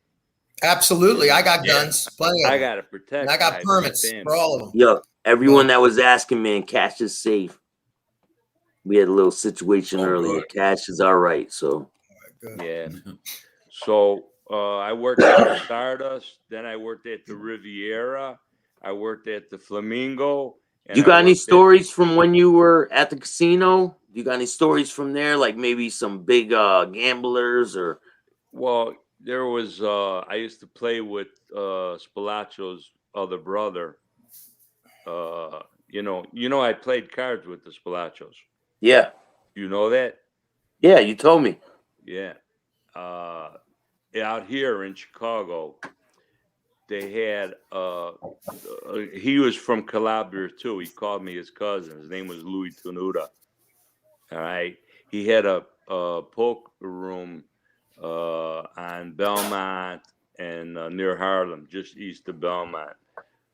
Absolutely. I got guns. Plenty of I them. got to protect. And I got permits for all of them. Yo, everyone that was asking, man, Cash is safe. We had a little situation earlier. Good. Cash is all right. So Yeah. So I worked at the Stardust. Then I worked at the Riviera. I worked at the Flamingo. you got any stories from when you were at the casino? You got any stories from there? Like maybe some big gamblers or? Well, there was. I used to play with Spilacio's other brother. I played cards with the Spilaccios. Yeah. You know that? Yeah, you told me. Yeah. Out here in Chicago, they had he was from Calabria too. He called me his cousin. His name was Louis Tenuta. All right. He had a poker room on Belmont and near Harlem, just east of Belmont.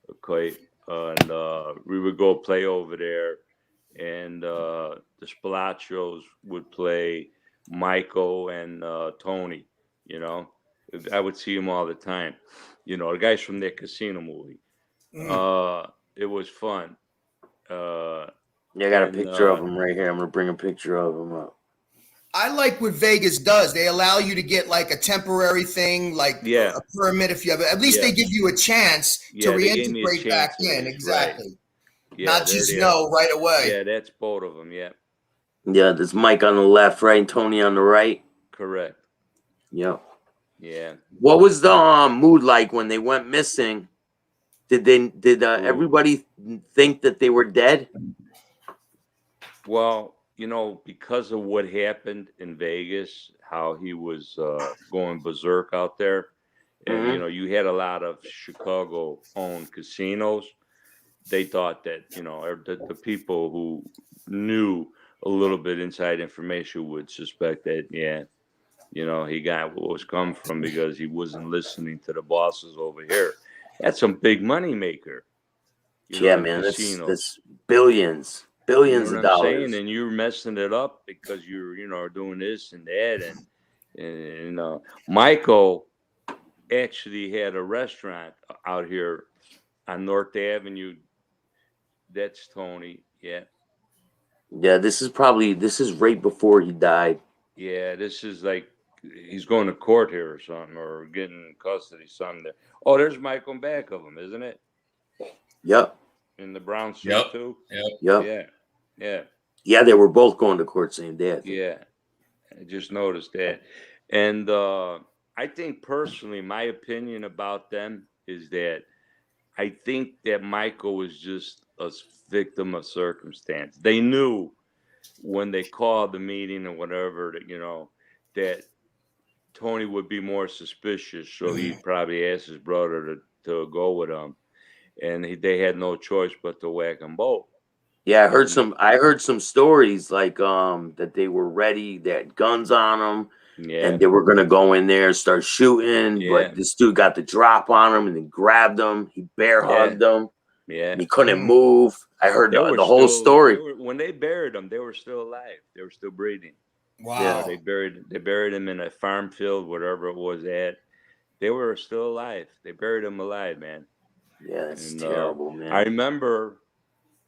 Okay. And we would go play over there, and the Spilaccios would play Michael and Tony. I would see him all the time. The guys from that casino movie. It was fun. Yeah, I got a picture of him right here. I'm gonna bring a picture of him up. I like what Vegas does. They allow you to get like a temporary thing, like a permit if you have. At least they give you a chance to reintegrate back in. Exactly. Right. Yeah, not just right away. Yeah, that's both of them. Yeah. Yeah, there's Mike on the left, right, and Tony on the right. Correct. Yep. Yeah. What was the mood like when they went missing? Did everybody think that they were dead? Well, because of what happened in Vegas, how he was going berserk out there, and you had a lot of Chicago-owned casinos. They thought that the people who knew a little bit inside information would suspect that he got what was coming from because he wasn't listening to the bosses over here. That's some big money maker. Yeah, man, that's billions of dollars. Saying? And you're messing it up because you're doing this and that, and Michael actually had a restaurant out here on North Avenue. That's Tony. Yeah. Yeah, this is right before he died. Yeah, this is like he's going to court here or something, or getting custody something there. Oh, there's Michael in back of him, isn't it? Yep. In the brown suit too. Yep. Yeah. Yeah, they were both going to court same day. Yeah, I just noticed that, and I think personally, my opinion about them is that I think that Michael was just a victim of circumstance. They knew when they called the meeting or whatever that Tony would be more suspicious, so he probably asked his brother to go with him, and they had no choice but to whack them both. Yeah, I heard some stories like that they were ready, they had guns on them, and they were gonna go in there and start shooting, but this dude got the drop on him and then grabbed him. He bear hugged him. Yeah, and he couldn't move. I heard the whole story. when they buried them, they were still alive. They were still breathing. Wow. They buried them in a farm field, whatever it was at. They were still alive. They buried them alive, man. Yeah, that's And terrible, man. I remember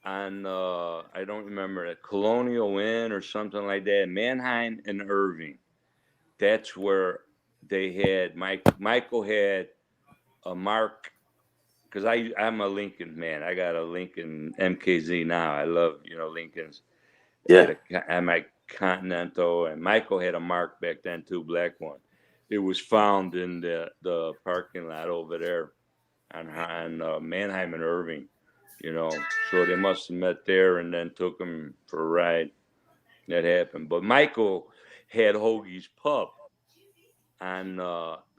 on I don't remember a Colonial Inn or something like that, Mannheim and Irving. That's where they had Michael had a mark, because I'm a Lincoln man. I got a Lincoln MKZ now. I love Lincolns. Yeah. I my Continental, and Michael had a mark back then too, black one. It was found in the parking lot over there on Mannheim and Irving. So they must have met there and then took him for a ride. That happened. But Michael had Hoagie's Pub on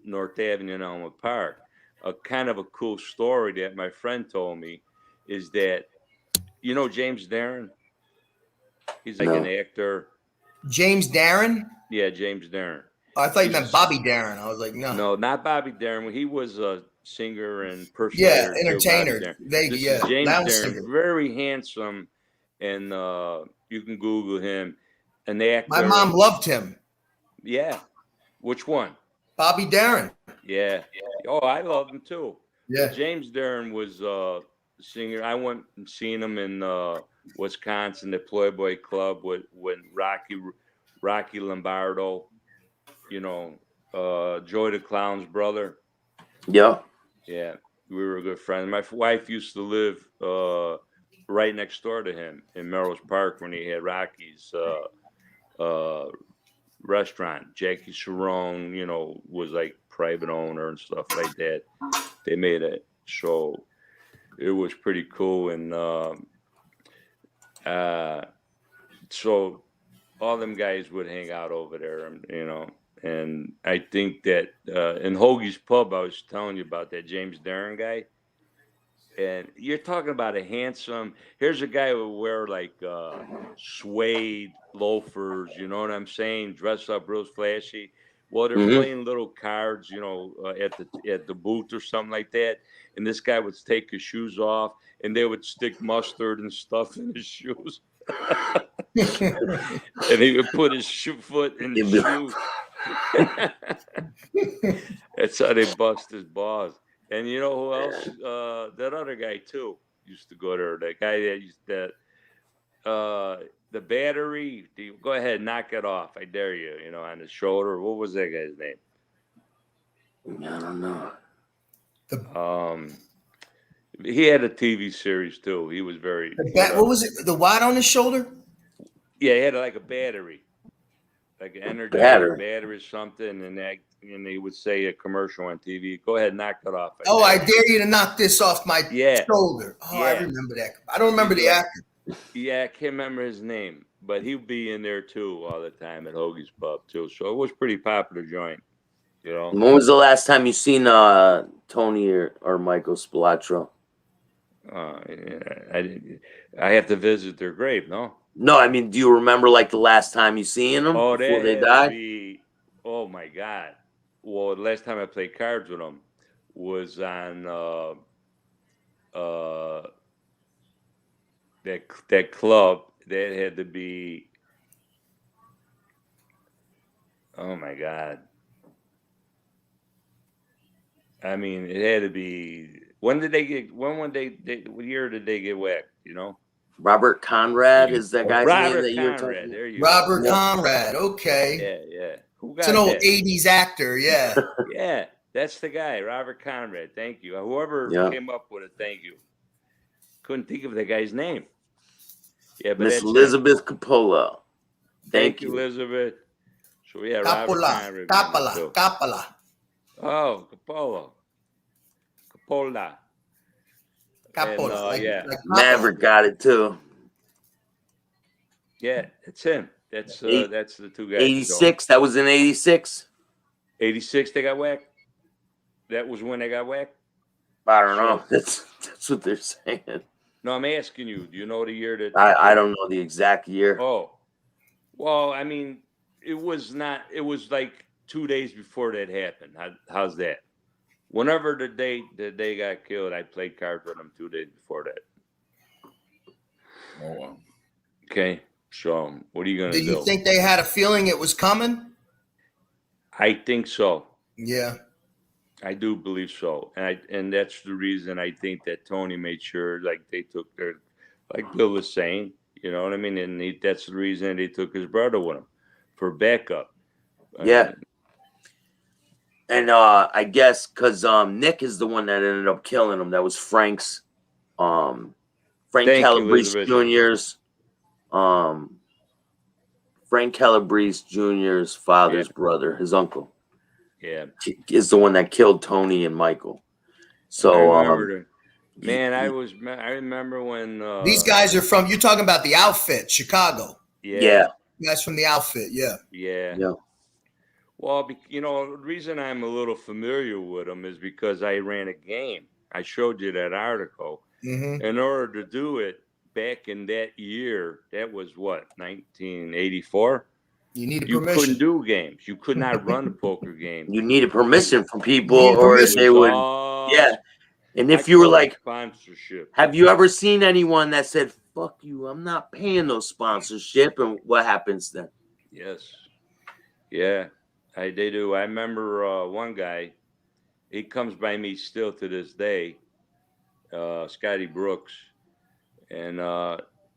North Avenue in Elmwood Park. A kind of a cool story that my friend told me is that, James Darren? He's like an actor. James Darren? Yeah, James Darren. Oh, I thought you meant Bobby Darren. I was like, no. No, not Bobby Darren. He was a singer and personator. Yeah, entertainer. This is James Darren, very handsome, and you can Google him. An actor. My mom loved him. Yeah. Which one? Bobby Darren. Yeah. Oh, I love him too. Yeah. But James Darren was a singer. I went and seen him in Wisconsin, the Playboy Club when Rocky Lombardo, Joy the Clown's brother. Yeah. Yeah, we were good friends. My wife used to live right next door to him in Melrose Park when he had Rocky's restaurant. Jackie Sharon, was like private owner and stuff like that. They made it, so it was pretty cool. And so all them guys would hang out over there, and I think that in Hoagie's Pub, I was telling you about that James Darren guy. And you're talking about a handsome. Here's a guy who would wear like suede loafers. You know what I'm saying? Dressed up real flashy. Well, they're playing little cards, at the booth or something like that. And this guy would take his shoes off, and they would stick mustard and stuff in his shoes. And he would put his foot in the shoe. That's how they bust his balls. And you know who else? That other guy too used to go there. That guy that used that the battery. Go ahead, knock it off. I dare you. On his shoulder. What was that guy's name? I don't know. He had a TV series too. He was very. What was it? The what on his shoulder? Yeah, he had like a battery, like an energy battery or something, and they would say a commercial on TV. Go ahead, knock it off. I dare you to knock this off my shoulder. Oh, yeah. I remember that. I don't remember the actor. Yeah, I can't remember his name, but he'd be in there too all the time at Hoagie's Pub too. So it was pretty popular joint, When was the last time you seen Tony or Michael Spilotro? I have to visit their grave. No, I mean, do you remember like the last time you seen them before they died? Oh my God! Well, the last time I played cards with them was on that club. That had to be. Oh my God! I mean, it had to be. When did they get? What year did they get whacked? Robert Conrad is that guy's name that you're talking about? There you Robert go. Conrad. Okay. Yeah. It's an old 80s actor. Yeah. Yeah, that's the guy, Robert Conrad. Thank you. Whoever came up with it, thank you. Couldn't think of the guy's name. Yeah, but Miss Elizabeth Coppola. Thank you, Elizabeth. So yeah, Robert Conrad. Coppola. Oh, Coppola. And, yeah. Like Maverick got it too. Yeah, it's him. That's the two guys. 86. That was in 86. 86. They got whacked. That was when they got whacked. I don't know. That's what they're saying. No, I'm asking you. Do you know the year that? I don't know the exact year. Oh, well, I mean, it was not. It was like 2 days before that happened. How's that? Whenever the date that they got killed, I played cards with them 2 days before that. Oh, wow. Okay. So what are you going to Do do? you think they had a feeling it was coming? I think so. Yeah. I do believe so. And that's the reason I think that Tony made sure, like, they took their, like Bill was saying, you know what I mean? And that's the reason they took his brother with him for backup. I Yeah. mean, And I guess because Nick is the one that ended up killing him. That was Frank's Frank Thank you, Calabrese Elizabeth. Jr.'s Frank Calabrese Jr.'s father's brother, his uncle, Yeah. is the one that killed Tony and Michael. So I remember I remember when These guys are from, you're talking about the outfit, Chicago. yeah. You guys from the outfit, yeah. Yeah. Well, you know, the reason I'm a little familiar with them is because I ran a game. I showed you that article. Mm-hmm. In order to do it back in that year, that was what, 1984? You needed You permission. couldn't do games. You could not run a poker game. You needed permission from people, You needed or permission. they would. Yeah. And if you were like, sponsorship, have you ever seen anyone that said, fuck you, I'm not paying no sponsorship? And what happens then? yes, yeah, they do. I remember one guy. He comes by me still to this day, Scotty Brooks, and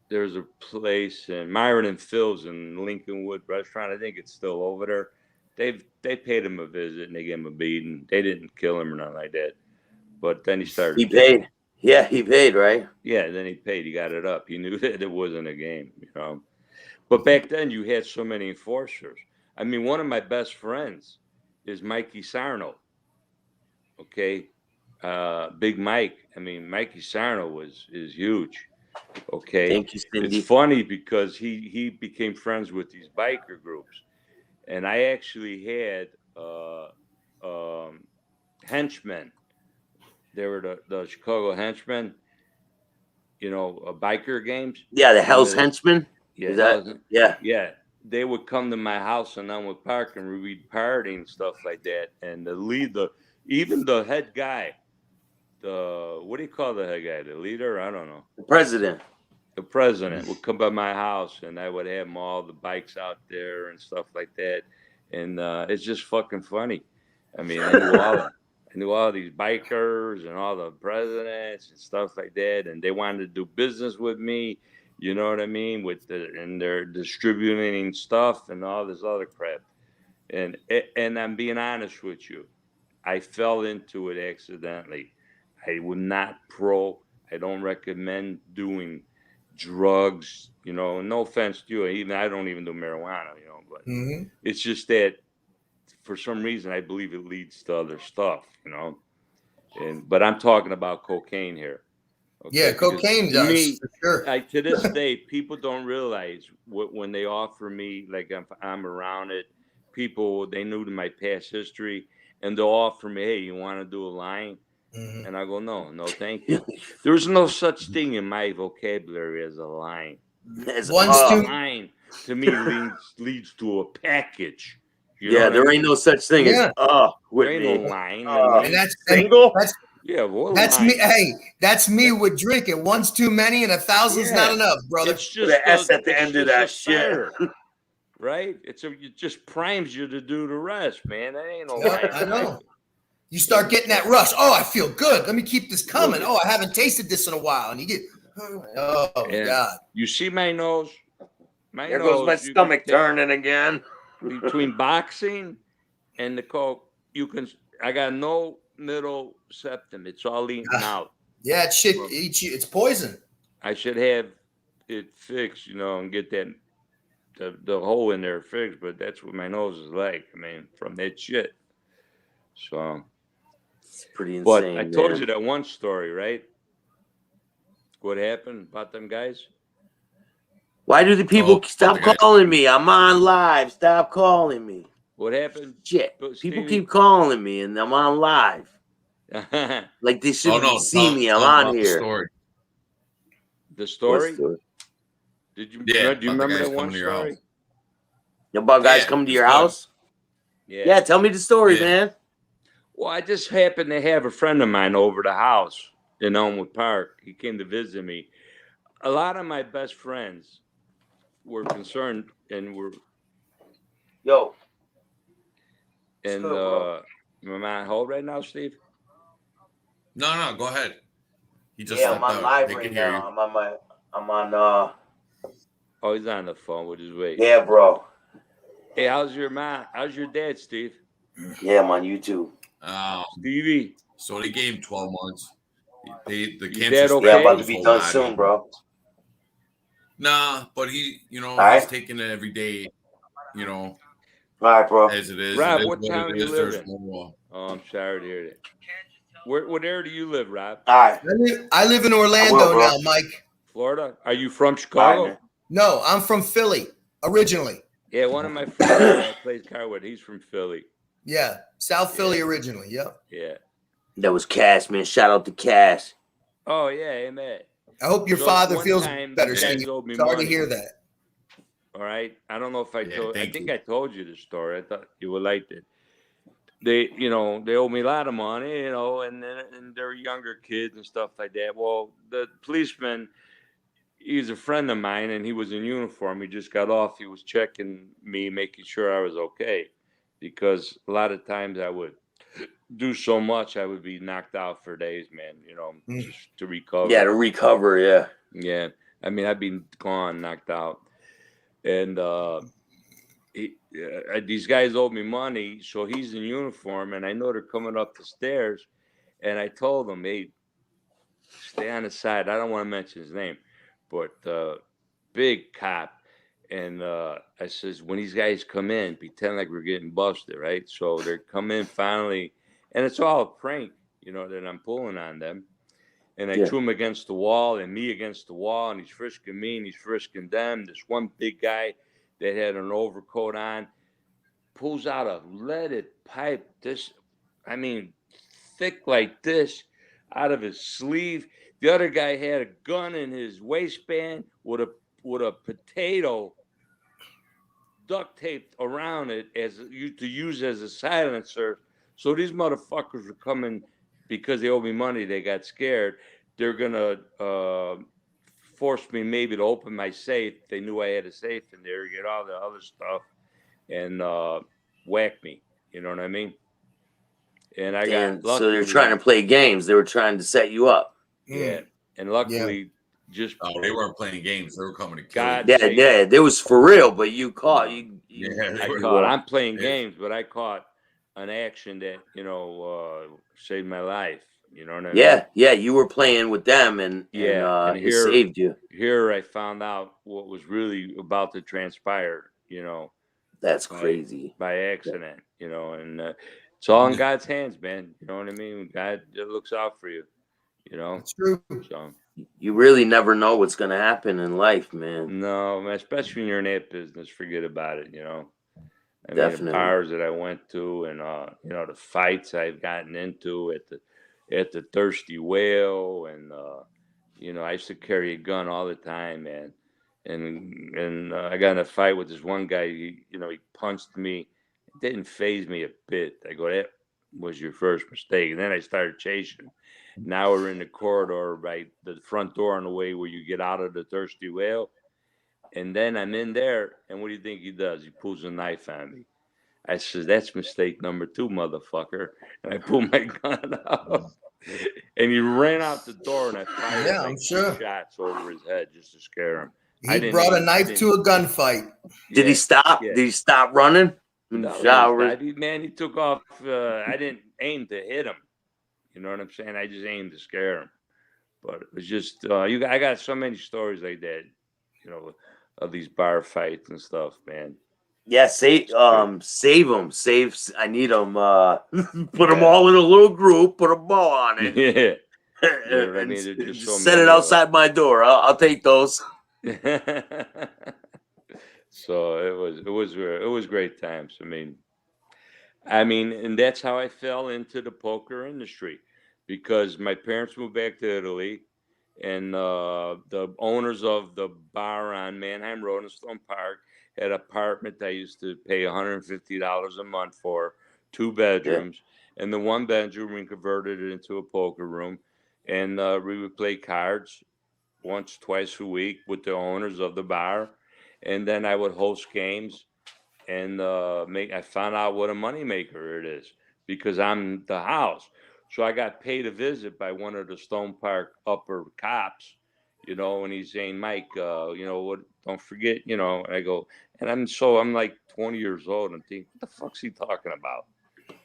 there's a place in Myron and Phil's in Lincolnwood Restaurant. I think it's still over there. They paid him a visit and they gave him a beating. They didn't kill him or nothing like that. But then he started. He paid. Yeah, he paid, right? Yeah, then he paid. He got it up. He knew that it wasn't a game, you know. But back then you had so many enforcers. I mean, one of my best friends is Mikey Sarno. Okay. Big Mike. I mean, Mikey Sarno is huge. Okay. Thank you, Cindy. It's funny because he became friends with these biker groups. And I actually had henchmen. They were the Chicago henchmen, you know, biker games. Yeah, the Hell's Henchmen. Yeah, yeah. Yeah. They would come to my house and Elmwood Park and we'd party and stuff like that. And even the head guy, what do you call the head guy? The leader? I don't know. The president. The president would come by my house and I would have them all the bikes out there and stuff like that. And it's just fucking funny. I mean, I knew all these bikers and all the presidents and stuff like that. And they wanted to do business with me. You know what I mean? And they're distributing stuff and all this other crap. And I'm being honest with you. I fell into it accidentally. I would not I don't recommend doing drugs, you know, no offense to you. I don't even do marijuana, you know, but it's just that for some reason I believe it leads to other stuff, you know. But I'm talking about cocaine here. Okay? Yeah, cocaine does. Me, for sure. to this day, people don't realize when they offer me, like I'm around it, people, they knew to my past history, and they'll offer me, hey, you want to do a line? And I go, no, thank you. There's no such thing in my vocabulary as a line. Line to me leads to a package. You know there ain't no such thing as there ain't no line. And that's single. That's me. Hey, that's me with drinking. One's too many and 1,000's not enough, brother. It's just the S at the end of that shit. Right? It just primes you to do the rest, man. That ain't no line. I know. You start getting that rush. Oh, I feel good. Let me keep this coming. Oh, I haven't tasted this in a while. And you get, oh my God. You see my nose? There goes my stomach turning again. Between boxing and the coke, I got no middle septum. It's all eaten out. Yeah, it should eat you. It's poison. I should have it fixed, you know, and get that the hole in there fixed, but that's what my nose is like. I mean, from that shit. So it's pretty insane. But I told you that one story, right? What happened about them guys? Why do the people stop calling me? I'm on live. Stop calling me. What happened? Shit. People keep calling me and I'm on live. Like they shouldn't see me. I'm on here. The story? Did you? Yeah, do you remember that one story? About guys coming to your house? Yeah. Tell me the story, man. Well, I just happened to have a friend of mine over the house in Elmwood Park. He came to visit me. A lot of my best friends we're concerned, and Yo. and good, bro. am I on hold right now, Steve? No, go ahead. He just Yeah, I'm stepped on out. live They right can hear now. you. I'm on Oh, he's on the phone with his weight. yeah, bro. Hey, how's your mom? How's your dad, Steve? Yeah, I'm on YouTube. Stevie. So they gave him 12 months. The Your cancer dad okay? Yeah, I'm about was to be holding done out soon, of him. bro. Nah, but he, All he's right. taking it every day, All right, bro. as it is. Rob, It is what what town it you is. live There's in? no more. Oh, I'm sorry to hear that. What area do you live, Rob? All right. I live in Orlando bro. now, Mike. Florida? Are you from All Chicago? right, man. No, I'm from Philly originally. Yeah, one of my friends that I played car with, he's from Philly. Yeah, South Philly Yeah. originally. Yep. Yeah. That was Cash, man. Shout out to Cash. Oh yeah, amen. I hope your So father one feels time, better, these guys Steve. owed me Sorry money. to hear that. All right. I don't know if I Yeah, told. I thank think you. I told you the story. I thought you would like it. They owe me a lot of money, and they're younger kids and stuff like that. Well, the policeman, he's a friend of mine, and he was in uniform. He just got off. He was checking me, making sure I was okay, because a lot of times I would do so much, I would be knocked out for days, man. Just to recover. Yeah, to recover. Yeah. Yeah, I mean, I've been gone, knocked out, and these guys owed me money, so he's in uniform, and I know they're coming up the stairs, and I told them, hey, stay on the side. I don't want to mention his name, but big cop, and I says, when these guys come in, pretend like we're getting busted, right? So they come in finally, and it's all a prank, that I'm pulling on them. And I threw him against the wall and me against the wall, and he's frisking me and he's frisking them. This one big guy that had an overcoat on pulls out a leaded pipe, thick like this, out of his sleeve. The other guy had a gun in his waistband with a potato duct taped around it to use as a silencer. So these motherfuckers were coming because they owe me money. They got scared. They're gonna force me maybe to open my safe. They knew I had a safe in there, get all the other stuff, and whack me. You know what I mean? And I got lucky. So they're trying to play games. They were trying to set you up. Yeah, and luckily, just they weren't playing games. They were coming to kill God you. saved Yeah, it was for real. But you caught Yeah, I they were. caught. I'm playing games, but I caught an action that saved my life. You know what I mean? Yeah. You were playing with them, and and it saved you. Here I found out what was really about to transpire. That's crazy. By accident. And it's all in God's hands, man. You know what I mean? God looks out for you. It's true. So you really never know what's gonna happen in life, man. No, especially when you're in that business, forget about it. I mean, the Definitely. bars that I went to, and the fights I've gotten into at the Thirsty Whale, and I used to carry a gun all the time, man. And I got in a fight with this one guy. He punched me. It didn't faze me a bit. I go, that was your first mistake. And then I started chasing. Now we're in the corridor by the front door on the way where you get out of the Thirsty Whale. And then I'm in there, and what do you think he does? He pulls a knife on me. I says, that's mistake number 2, motherfucker. And I pull my gun out. And he ran out the door, and I fired I'm sure 2 shots over his head just to scare him. He brought a knife to a gunfight. Did he stop? Yeah. Did he stop running? No, he took off. I didn't aim to hit him. You know what I'm saying? I just aimed to scare him. But it was just I got so many stories like that, of these bar fights and stuff, man. Yeah, save them. I need them. Put them all in a little group. Put a ball on it. Yeah. You know what I mean? There's just so set it outside my door. I'll take those. So it was great times. I mean, and that's how I fell into the poker industry, because my parents moved back to Italy, and the owners of the bar on Manheim Road in Stone Park had an apartment I used to pay $150 a month for, 2 bedrooms, and the 1 bedroom we converted it into a poker room, and we would play cards once, twice a week with the owners of the bar. and then I would host games, and I found out what a moneymaker it is because I'm the house. So I got paid a visit by one of the Stone Park upper cops, and he's saying, Mike, what? Don't forget, and I go, and I'm like 20 years old, and I'm thinking, what the fuck's he talking about?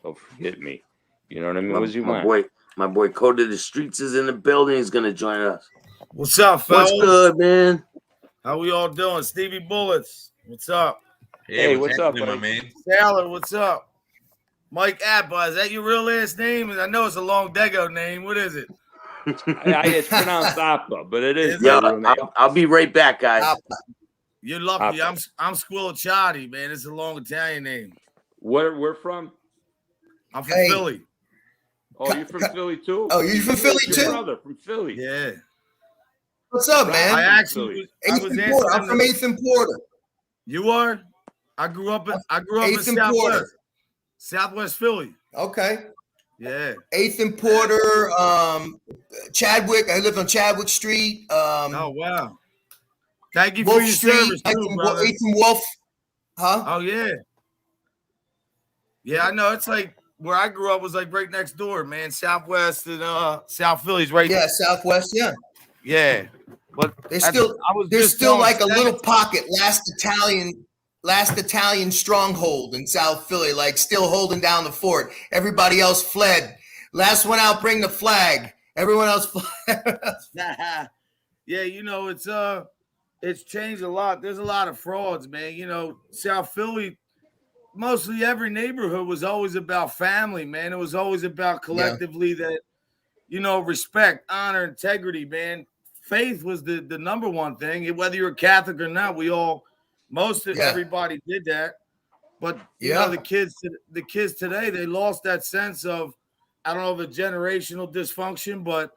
Don't forget me. You know what I mean? What does he want? My boy Code of the Streets is in the building. He's gonna join us. What's up, fellas? What's good, man? How we all doing? Stevie Bullets, what's up? Hey, what's up, my buddy? man? Sailor, what's up? Mike Abba, is that your real last name? I know it's a long Dago name. What is it? It's pronounced Appa, but it is. Yo, I'll be right back, guys. You're lucky. Appa. I'm Squilachati, man. It's a long Italian name. Where we're from? I'm from Philly. Oh, you're from Philly too? Oh, you're from Philly Your too? brother from Philly. Yeah. What's up, man? I actually I was Porter. I'm from 8th and Porter. You are? I grew up in 8th and Porter. Southwest Philly. Okay. Yeah. 8th and Porter, Chadwick. I live on Chadwick Street. Oh wow. Thank you Wolf for your Street, service too, brother. 8th and Wolf. Huh? Oh yeah. Yeah, I know. It's like where I grew up was like right next door, man. Southwest and South Philly's right. Yeah, Southwest. Yeah. Yeah. But There's still like a little pocket, last Italian stronghold in South Philly, like still holding down the fort. Everybody else fled. Last one out, bring the flag. Everyone else fled. Yeah, it's changed a lot. There's a lot of frauds, man. South Philly, mostly every neighborhood was always about family, man. It was always about collectively that, respect, honor, integrity, man. Faith was the number one thing. Whether you're Catholic or not, everybody did that. But the kids today, they lost that sense of, I don't know if a generational dysfunction, but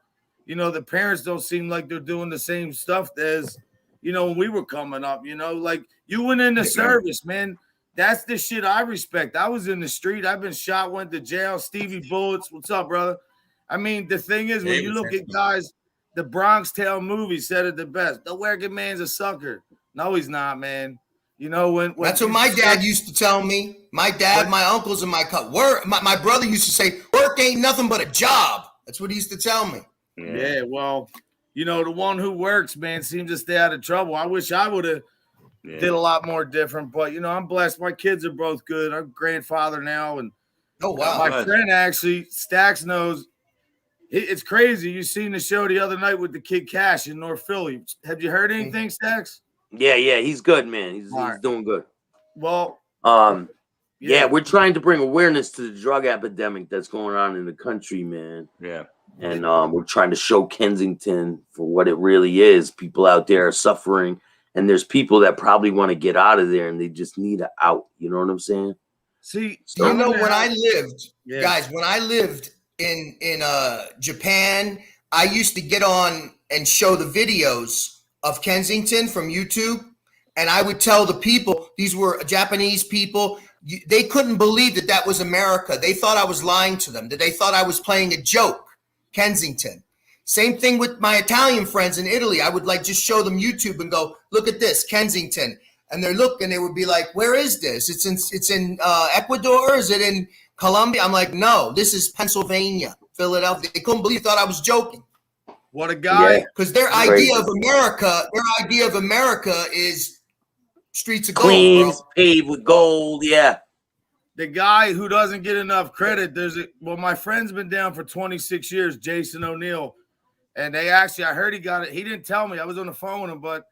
the parents don't seem like they're doing the same stuff as when we were coming up. Like you went in the service, man. That's the shit I respect. I was in the street. I've been shot, went to jail. Stevie Bullets, what's up, brother? I mean, the thing is, when you look at guys. The Bronx Tale movie said it the best. The working man's a sucker. No, he's not, man. When that's what my dad used to tell me. My dad, my uncles, and my brother used to say, work ain't nothing but a job. That's what he used to tell me. Yeah, well, the one who works, man, seems to stay out of trouble. I wish I would have did a lot more different, but I'm blessed. My kids are both good. I'm a grandfather now, and oh wow, my friend actually, Staxx knows. It's crazy. You seen the show the other night with the Kid Cash in North Philly. Have you heard anything, Staxx? Yeah, he's good, man. He's doing good. Well, we're trying to bring awareness to the drug epidemic that's going on in the country, man. Yeah. And we're trying to show Kensington for what it really is. People out there are suffering, and there's people that probably want to get out of there, and they just need an out. You know what I'm saying? See, when I lived, guys, when I lived in Japan, I used to get on and show the videos of Kensington from YouTube, and I would tell the people, these were Japanese people, they couldn't believe that was America. They thought I was lying to them, that they thought I was playing a joke. Kensington. Same thing with my Italian friends in Italy. I would just show them YouTube and go, look at this, Kensington. And they would be like, where is this? It's in Ecuador? Is it in Colombia? I'm like, no, this is Pennsylvania, Philadelphia. They couldn't believe, thought I was joking. What a guy. Because their idea of America is streets of gold, Queens bro. paved with gold, yeah. The guy who doesn't get enough credit, my friend's been down for 26 years, Jason O'Neill. And I heard he got it. He didn't tell me. I was on the phone with him, but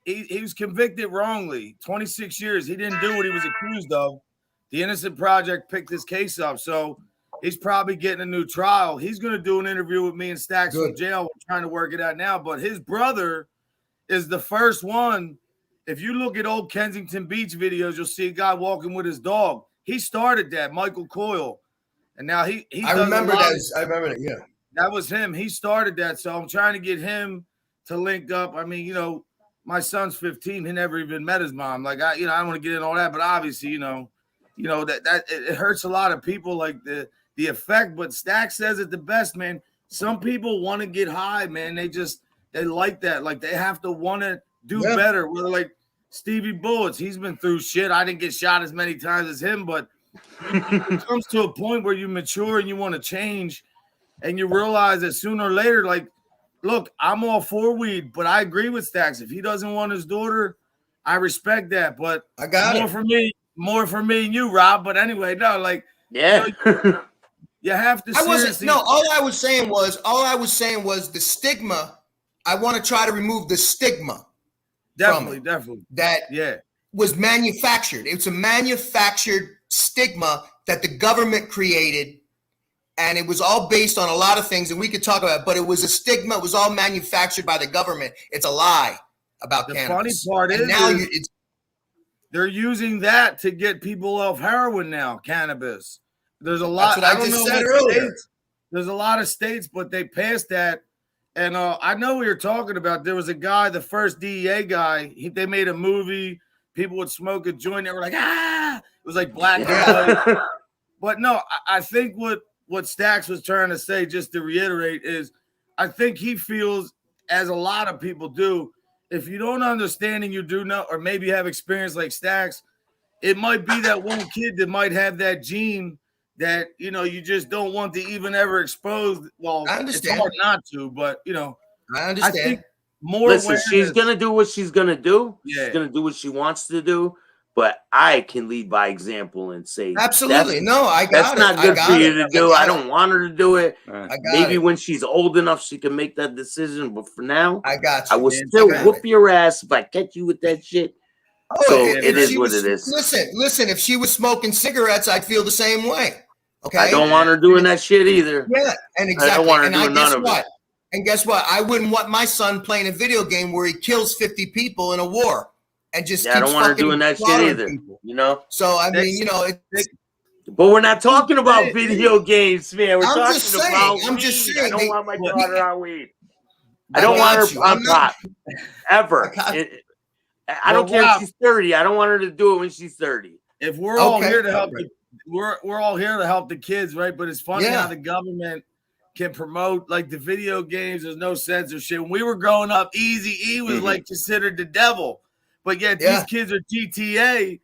he was convicted wrongly. 26 years. He didn't do what he was accused of. The Innocent Project picked his case up, so he's probably getting a new trial. He's going to do an interview with me and Staxx from jail. We're trying to work it out now, but his brother is the first one. If you look at old Kensington Beach videos, you'll see a guy walking with his dog. He started that, Michael Coyle, and now he I remember that. I remember that. Yeah, that was him. He started that, so I'm trying to get him to link up. I mean, my son's 15. He never even met his mom. Like I don't want to get into all that, but obviously, that it hurts a lot of people, like the effect. But Staxx says it the best, man. Some people want to get high, man. They like that. Like they have to want to do better. Whether like Stevie Bullets, he's been through shit. I didn't get shot as many times as him, but it comes to a point where you mature and you want to change, and you realize that sooner or later, like, look, I'm all for weed, but I agree with Staxx. If he doesn't want his daughter, I respect that. But I got more for me and you, Rob. But anyway, no, like, Yeah. you have to. I wasn't. No, all I was saying was the stigma. I want to try to remove the stigma. Definitely. That was manufactured. It's a manufactured stigma that the government created, and it was all based on a lot of things, and we could talk about it, but it was a stigma. It was all manufactured by the government. It's a lie about the cannabis. The funny part and is now they're using that to get people off heroin now, cannabis. There's a lot. That's what I just said earlier. There's a lot of states, but they passed that. And I know what you're talking about. There was a guy, the first DEA guy. They made a movie. People would smoke a joint. They were like, ah! It was like black and white. But no, I think what Staxx was trying to say, just to reiterate, is I think he feels, as a lot of people do, if you don't understand and you do know, or maybe have experience like Staxx, it might be that one kid that might have that gene that, you know, you just don't want to even ever expose. Well, I understand. It's hard not to, but, you know. I understand. I think more Listen, she's going to do what she's going to do. Yeah. She's going to do what she wants to do. But I can lead by example and say, absolutely. No, I got that's it. not good for you to do. I don't it. want her to do it. Maybe it. when she's old enough, she can make that decision. But for now, I got you. I will still whoop your ass if I catch you with that shit. Oh, so it is what it is. Listen, if she was smoking cigarettes, I'd feel the same way. Okay. I don't want her doing that shit either. Yeah, and exactly. I don't want her doing none of it. And guess what? I wouldn't want my son playing a video game where he kills 50 people in a war and just keeps I don't want her doing that shit either. People. You know? So I mean, you know, but we're not talking about video games, man. We're talking about I'm just saying. I don't want my daughter on weed. I don't want her on pot. Ever. I don't care if she's 30. I don't want her to do it when she's 30. If we're all here to help, we're all here to help the kids, right? But it's funny how the government can promote like the video games. There's no censorship. When we were growing up, Eazy-E was like considered the devil, but yet these kids are GTA,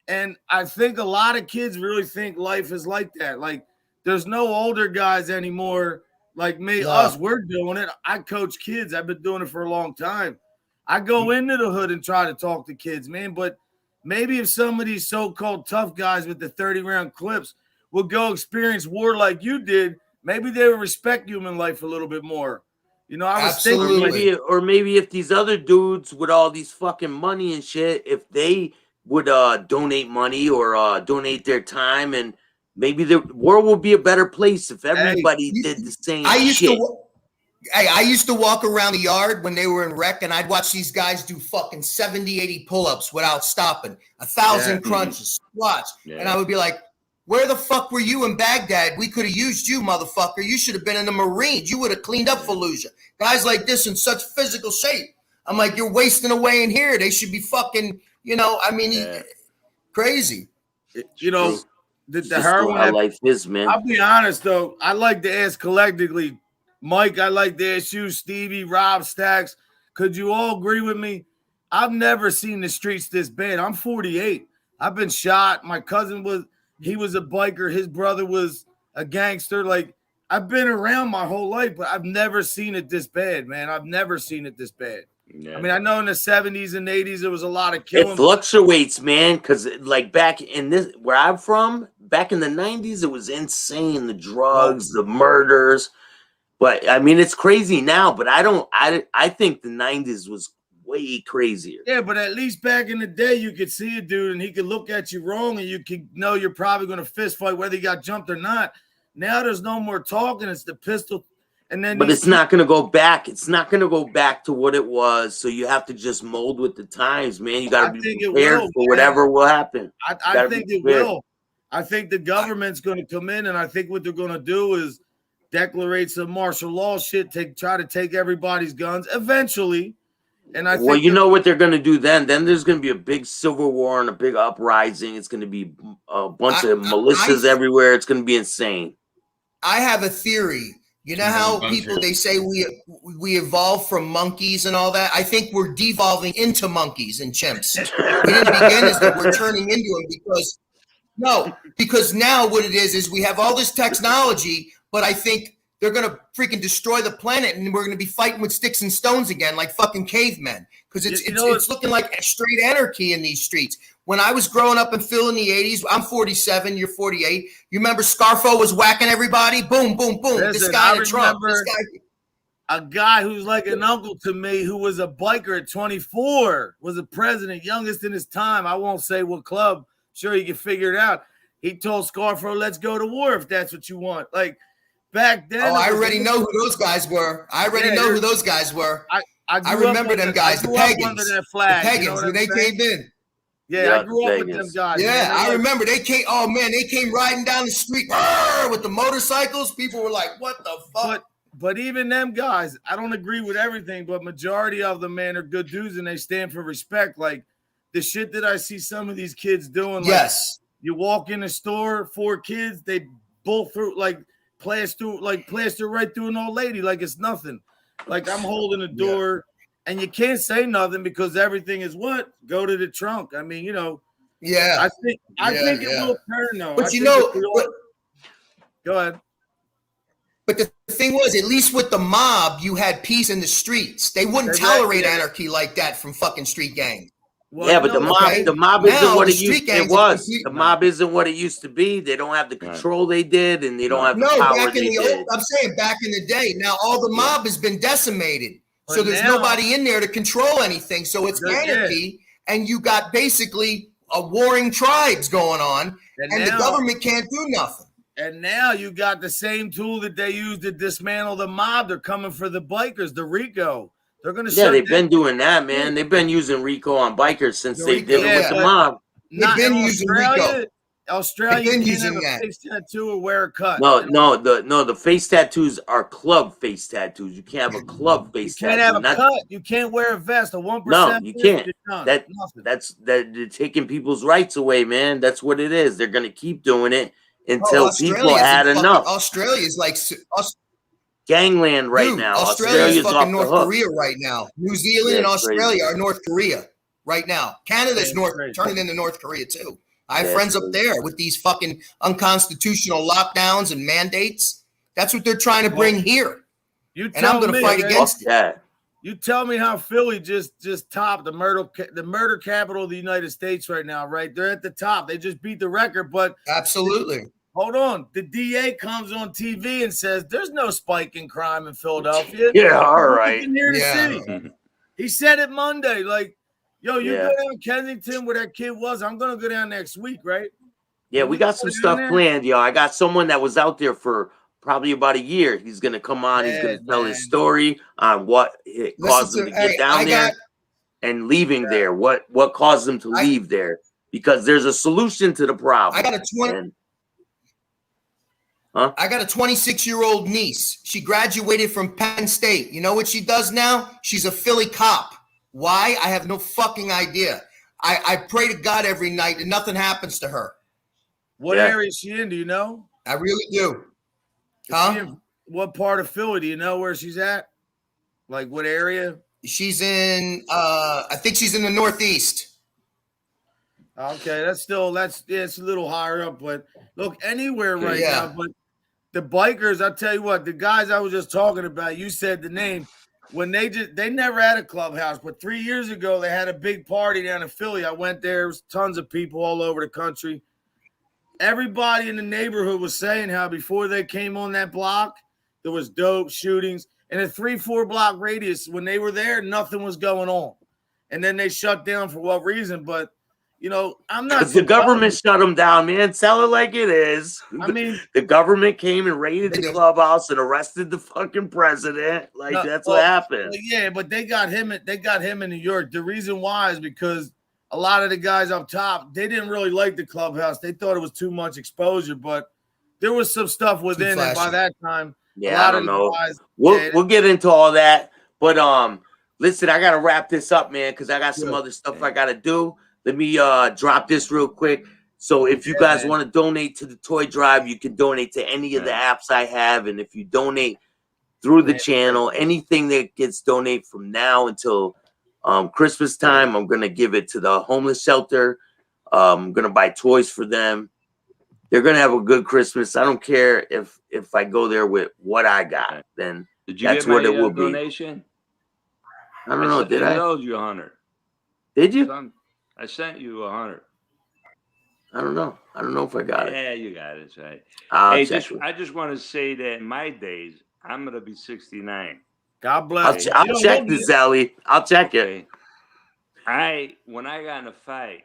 and I think a lot of kids really think life is like that. Like there's no older guys anymore like me. Us, we're doing it. I coach kids. I've been doing it for a long time. I go into the hood and try to talk to kids, man. But maybe if some of these so-called tough guys with the 30-round clips would go experience war like you did, maybe they would respect human life a little bit more. You know, I was thinking, or maybe if these other dudes with all these fucking money and shit, if they would donate money or donate their time, and maybe the world will be a better place if everybody did the same shit. I used to walk around the yard when they were in rec, and I'd watch these guys do fucking 70, 80 pull-ups without stopping, 1,000 crunches, squats. And I would be like, where the fuck were you in Baghdad? We could have used you, motherfucker. You should have been in the Marines. You would have cleaned up Fallujah. Guys like this in such physical shape. I'm like, you're wasting away in here. They should be fucking, you know, I mean, crazy. You know, the heroin. How life is, man. I'll be honest, though. I like to ask collectively, Mike, I like to ask you, Stevie, Rob, Staxx, could you all agree with me? I've never seen the streets this bad. I'm 48. I've been shot. My cousin was a biker. His brother was a gangster. Like, I've been around my whole life, but I've never seen it this bad, man. I've never seen it this bad. Yeah. I mean, I know in the 70s and 80s, there was a lot of killing. It fluctuates, man, because like back in this, where I'm from, back in the 90s, it was insane. The drugs, the murders. But I mean, it's crazy now, but I think the 90s was way crazier. Yeah, but at least back in the day, you could see a dude and he could look at you wrong and you could know you're probably going to fist fight whether you got jumped or not. Now there's no more talking. It's the pistol. And then but it's not going to go back. It's not going to go back to what it was. So you have to just mold with the times, man. You got to be prepared for whatever will happen. I think it will. I think the government's going to come in, and I think what they're going to do is declare some martial law shit, try to take everybody's guns eventually. And I think, well, you know what they're going to do then? Then there's going to be a big civil war and a big uprising. It's going to be a bunch of militias everywhere. It's going to be insane. I have a theory You know how people, they say we evolved from monkeys and all that? I think we're devolving into monkeys and chimps. We didn't begin as that. We're turning into them because now what it is we have all this technology, but I think they're going to freaking destroy the planet and we're going to be fighting with sticks and stones again like fucking cavemen because it's looking like straight anarchy in these streets. When I was growing up in Philly in the 80s, I'm 47, you're 48. You remember Scarfo was whacking everybody? Boom, boom, boom. Listen, this guy in Trump. A guy who's like an uncle to me who was a biker at 24, was a president, youngest in his time. I won't say what club. Sure, you can figure it out. He told Scarfo, let's go to war if that's what you want. Like, back then. Oh, I already know who those guys were. I remember them guys, the pagans. Under that flag, the pagans, when they came in. Yeah, I grew up with them guys. Yeah, I remember they came. Oh man, they came riding down the street with the motorcycles. People were like, "What the fuck?" But even them guys, I don't agree with everything, but majority of them, man, are good dudes and they stand for respect. Like the shit that I see some of these kids doing. Like, yes, you walk in a store, 4 kids, they both through like plaster right through an old lady like it's nothing. Like I'm holding the door. Yeah. And you can't say nothing because everything is what? Go to the trunk. I mean, you know. Yeah. I think it will turn though. But go ahead. But the thing was, at least with the mob, you had peace in the streets. They wouldn't tolerate anarchy like that from fucking street gangs. Well, yeah, but the mob isn't what it used to be. The mob isn't what it used to be. They don't have the control they did, and they don't have the power they did. I'm saying back in the day. Now all the mob has been decimated. So there's nobody in there to control anything. So it's anarchy, and you got basically a warring tribes going on, and the government can't do nothing. And now you got the same tool that they used to dismantle the mob. They're coming for the bikers, the RICO. They're going to they've been doing that, man. They've been using RICO on bikers since they did it with the mob. They've been using RICO. Australia, you can't have a face tattoo or wear a cut. No, the face tattoos are club face tattoos. You can't have a club face tattoo. You can't have a cut. You can't wear a vest. A 1%. No, you can't. That's they're taking people's rights away, man. That's what it is. They're gonna keep doing it until people had enough. Australia's like gangland right now. Australia's fucking North Korea right now. New Zealand and Australia are North Korea right now. Canada's turning into North Korea too. I have friends up there with these fucking unconstitutional lockdowns and mandates. That's what they're trying to bring here. And I'm going to fight against it. You tell me how Philly just topped the murder capital of the United States right now, right? They're at the top. They just beat the record, but absolutely. Hold on. The DA comes on TV and says there's no spike in crime in Philadelphia. Yeah, all right. Near the city. He said it Monday, like, yo, you go down Kensington where that kid was. I'm going to go down next week, right? Yeah, we got some stuff planned, yo. I got someone that was out there for probably about a year. He's going to come on. He's going to tell his story on what it caused him to get down there and leaving there. What caused him to leave there? Because there's a solution to the problem. I got a 26-year-old niece. She graduated from Penn State. You know what she does now? She's a Philly cop. Why? I have no fucking idea. I pray to God every night and nothing happens to her. What area is she in? Do you know? I really do. What part of Philly? Do you know where she's at? Like what area? She's in, I think she's in the Northeast. Okay, it's a little higher up, but look, anywhere right now. But the bikers, I'll tell you what, the guys I was just talking about, you said the name. When they never had a clubhouse, but 3 years ago they had a big party down in Philly. I went there. There was tons of people all over the country. Everybody in the neighborhood was saying how before they came on that block, there was dope shootings. In a 3-4 block radius, when they were there, nothing was going on. And then they shut down for what reason? But you know, I'm not. The government shut them down, man. Tell it like it is. I mean, the government came and raided the clubhouse and arrested the fucking president. Like that's what happened. Yeah, but they got him. They got him in New York. The reason why is because a lot of the guys up top, they didn't really like the clubhouse. They thought it was too much exposure, but there was some stuff within it by that time. Yeah, I don't know. We'll get into all that, but listen, I gotta wrap this up, man, because I got some other stuff I gotta do. Let me drop this real quick. So if you guys want to donate to the toy drive, you can donate to any of the apps I have. And if you donate through the channel. Anything that gets donated from now until Christmas time, I'm gonna give it to the homeless shelter. I'm gonna buy toys for them. They're gonna have a good Christmas. I don't care if I go there with what I got. Then Did you that's get my what it will be. donation? I don't know. Did I? I owed you 100. Did you? I sent you 100. I don't know. I don't know if I got it. Yeah, you got it. Right. I'll Hey, check it. I just want to say that in my days, I'm gonna be 69. God bless. I'll check this, Sally. I'll check it. When I got in a fight,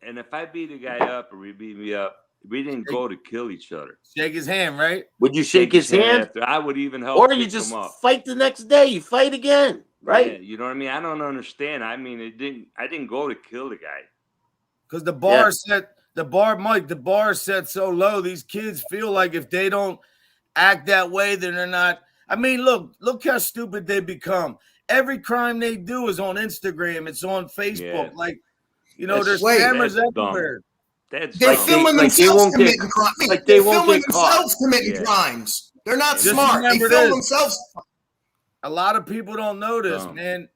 and if I beat a guy up or he beat me up, we didn't go to kill each other. Shake his hand, right? Would you shake his hand? After. I would even help. Or you just fight the next day. You fight again, right? Yeah, you know what I mean? I don't understand. I mean, I didn't go to kill the guy. Because the bar Mike, the bar is set so low. These kids feel like if they don't act that way, then they're not. I mean, look how stupid they become. Every crime they do is on Instagram. It's on Facebook. Yeah. Like, you know, there's cameras everywhere. They're filming themselves committing crimes. They're filming themselves committing crimes. They're not smart. They film themselves. A lot of people don't know this, man.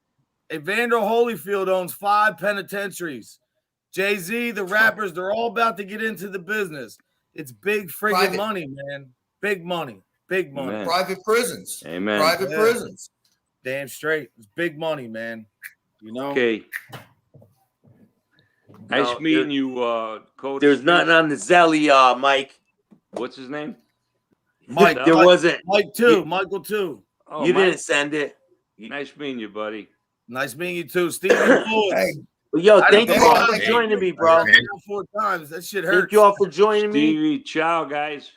Evander Holyfield owns 5 penitentiaries. Jay-Z, the rappers, they're all about to get into the business. It's big friggin' money, man. Big money. Big money. Amen. Private prisons. Amen. Private prisons. Damn straight. It's big money, man. You know? Okay. Nice meeting you, Coach. There's nothing on the Zelly, Mike. What's his name? Mike. There wasn't. Mike too. Michael too. Oh, you didn't send it. Nice meeting you, buddy. Nice meeting you too, Stephen. Yo, thank you all for joining me, bro. 4 times. That shit hurts. Thank you all for joining me. Stevie, ciao, guys.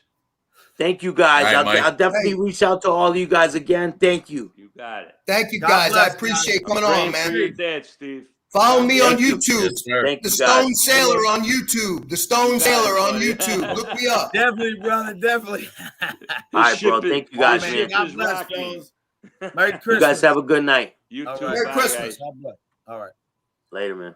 Thank you, guys. Right, I'll definitely reach out to all of you guys again. Thank you. You got it. Thank you, guys. I appreciate coming on, man. Your dad, Steve. Follow me on YouTube. Thank The you, Stone guys. Sailor on YouTube. The Stone Sailor on YouTube. Look me up. Definitely, brother. Definitely. All right, bro. Thank you guys, man. God bless, fellas. Merry Christmas. You guys have a good night. You too. Merry Christmas. God bless. All right. Later, man.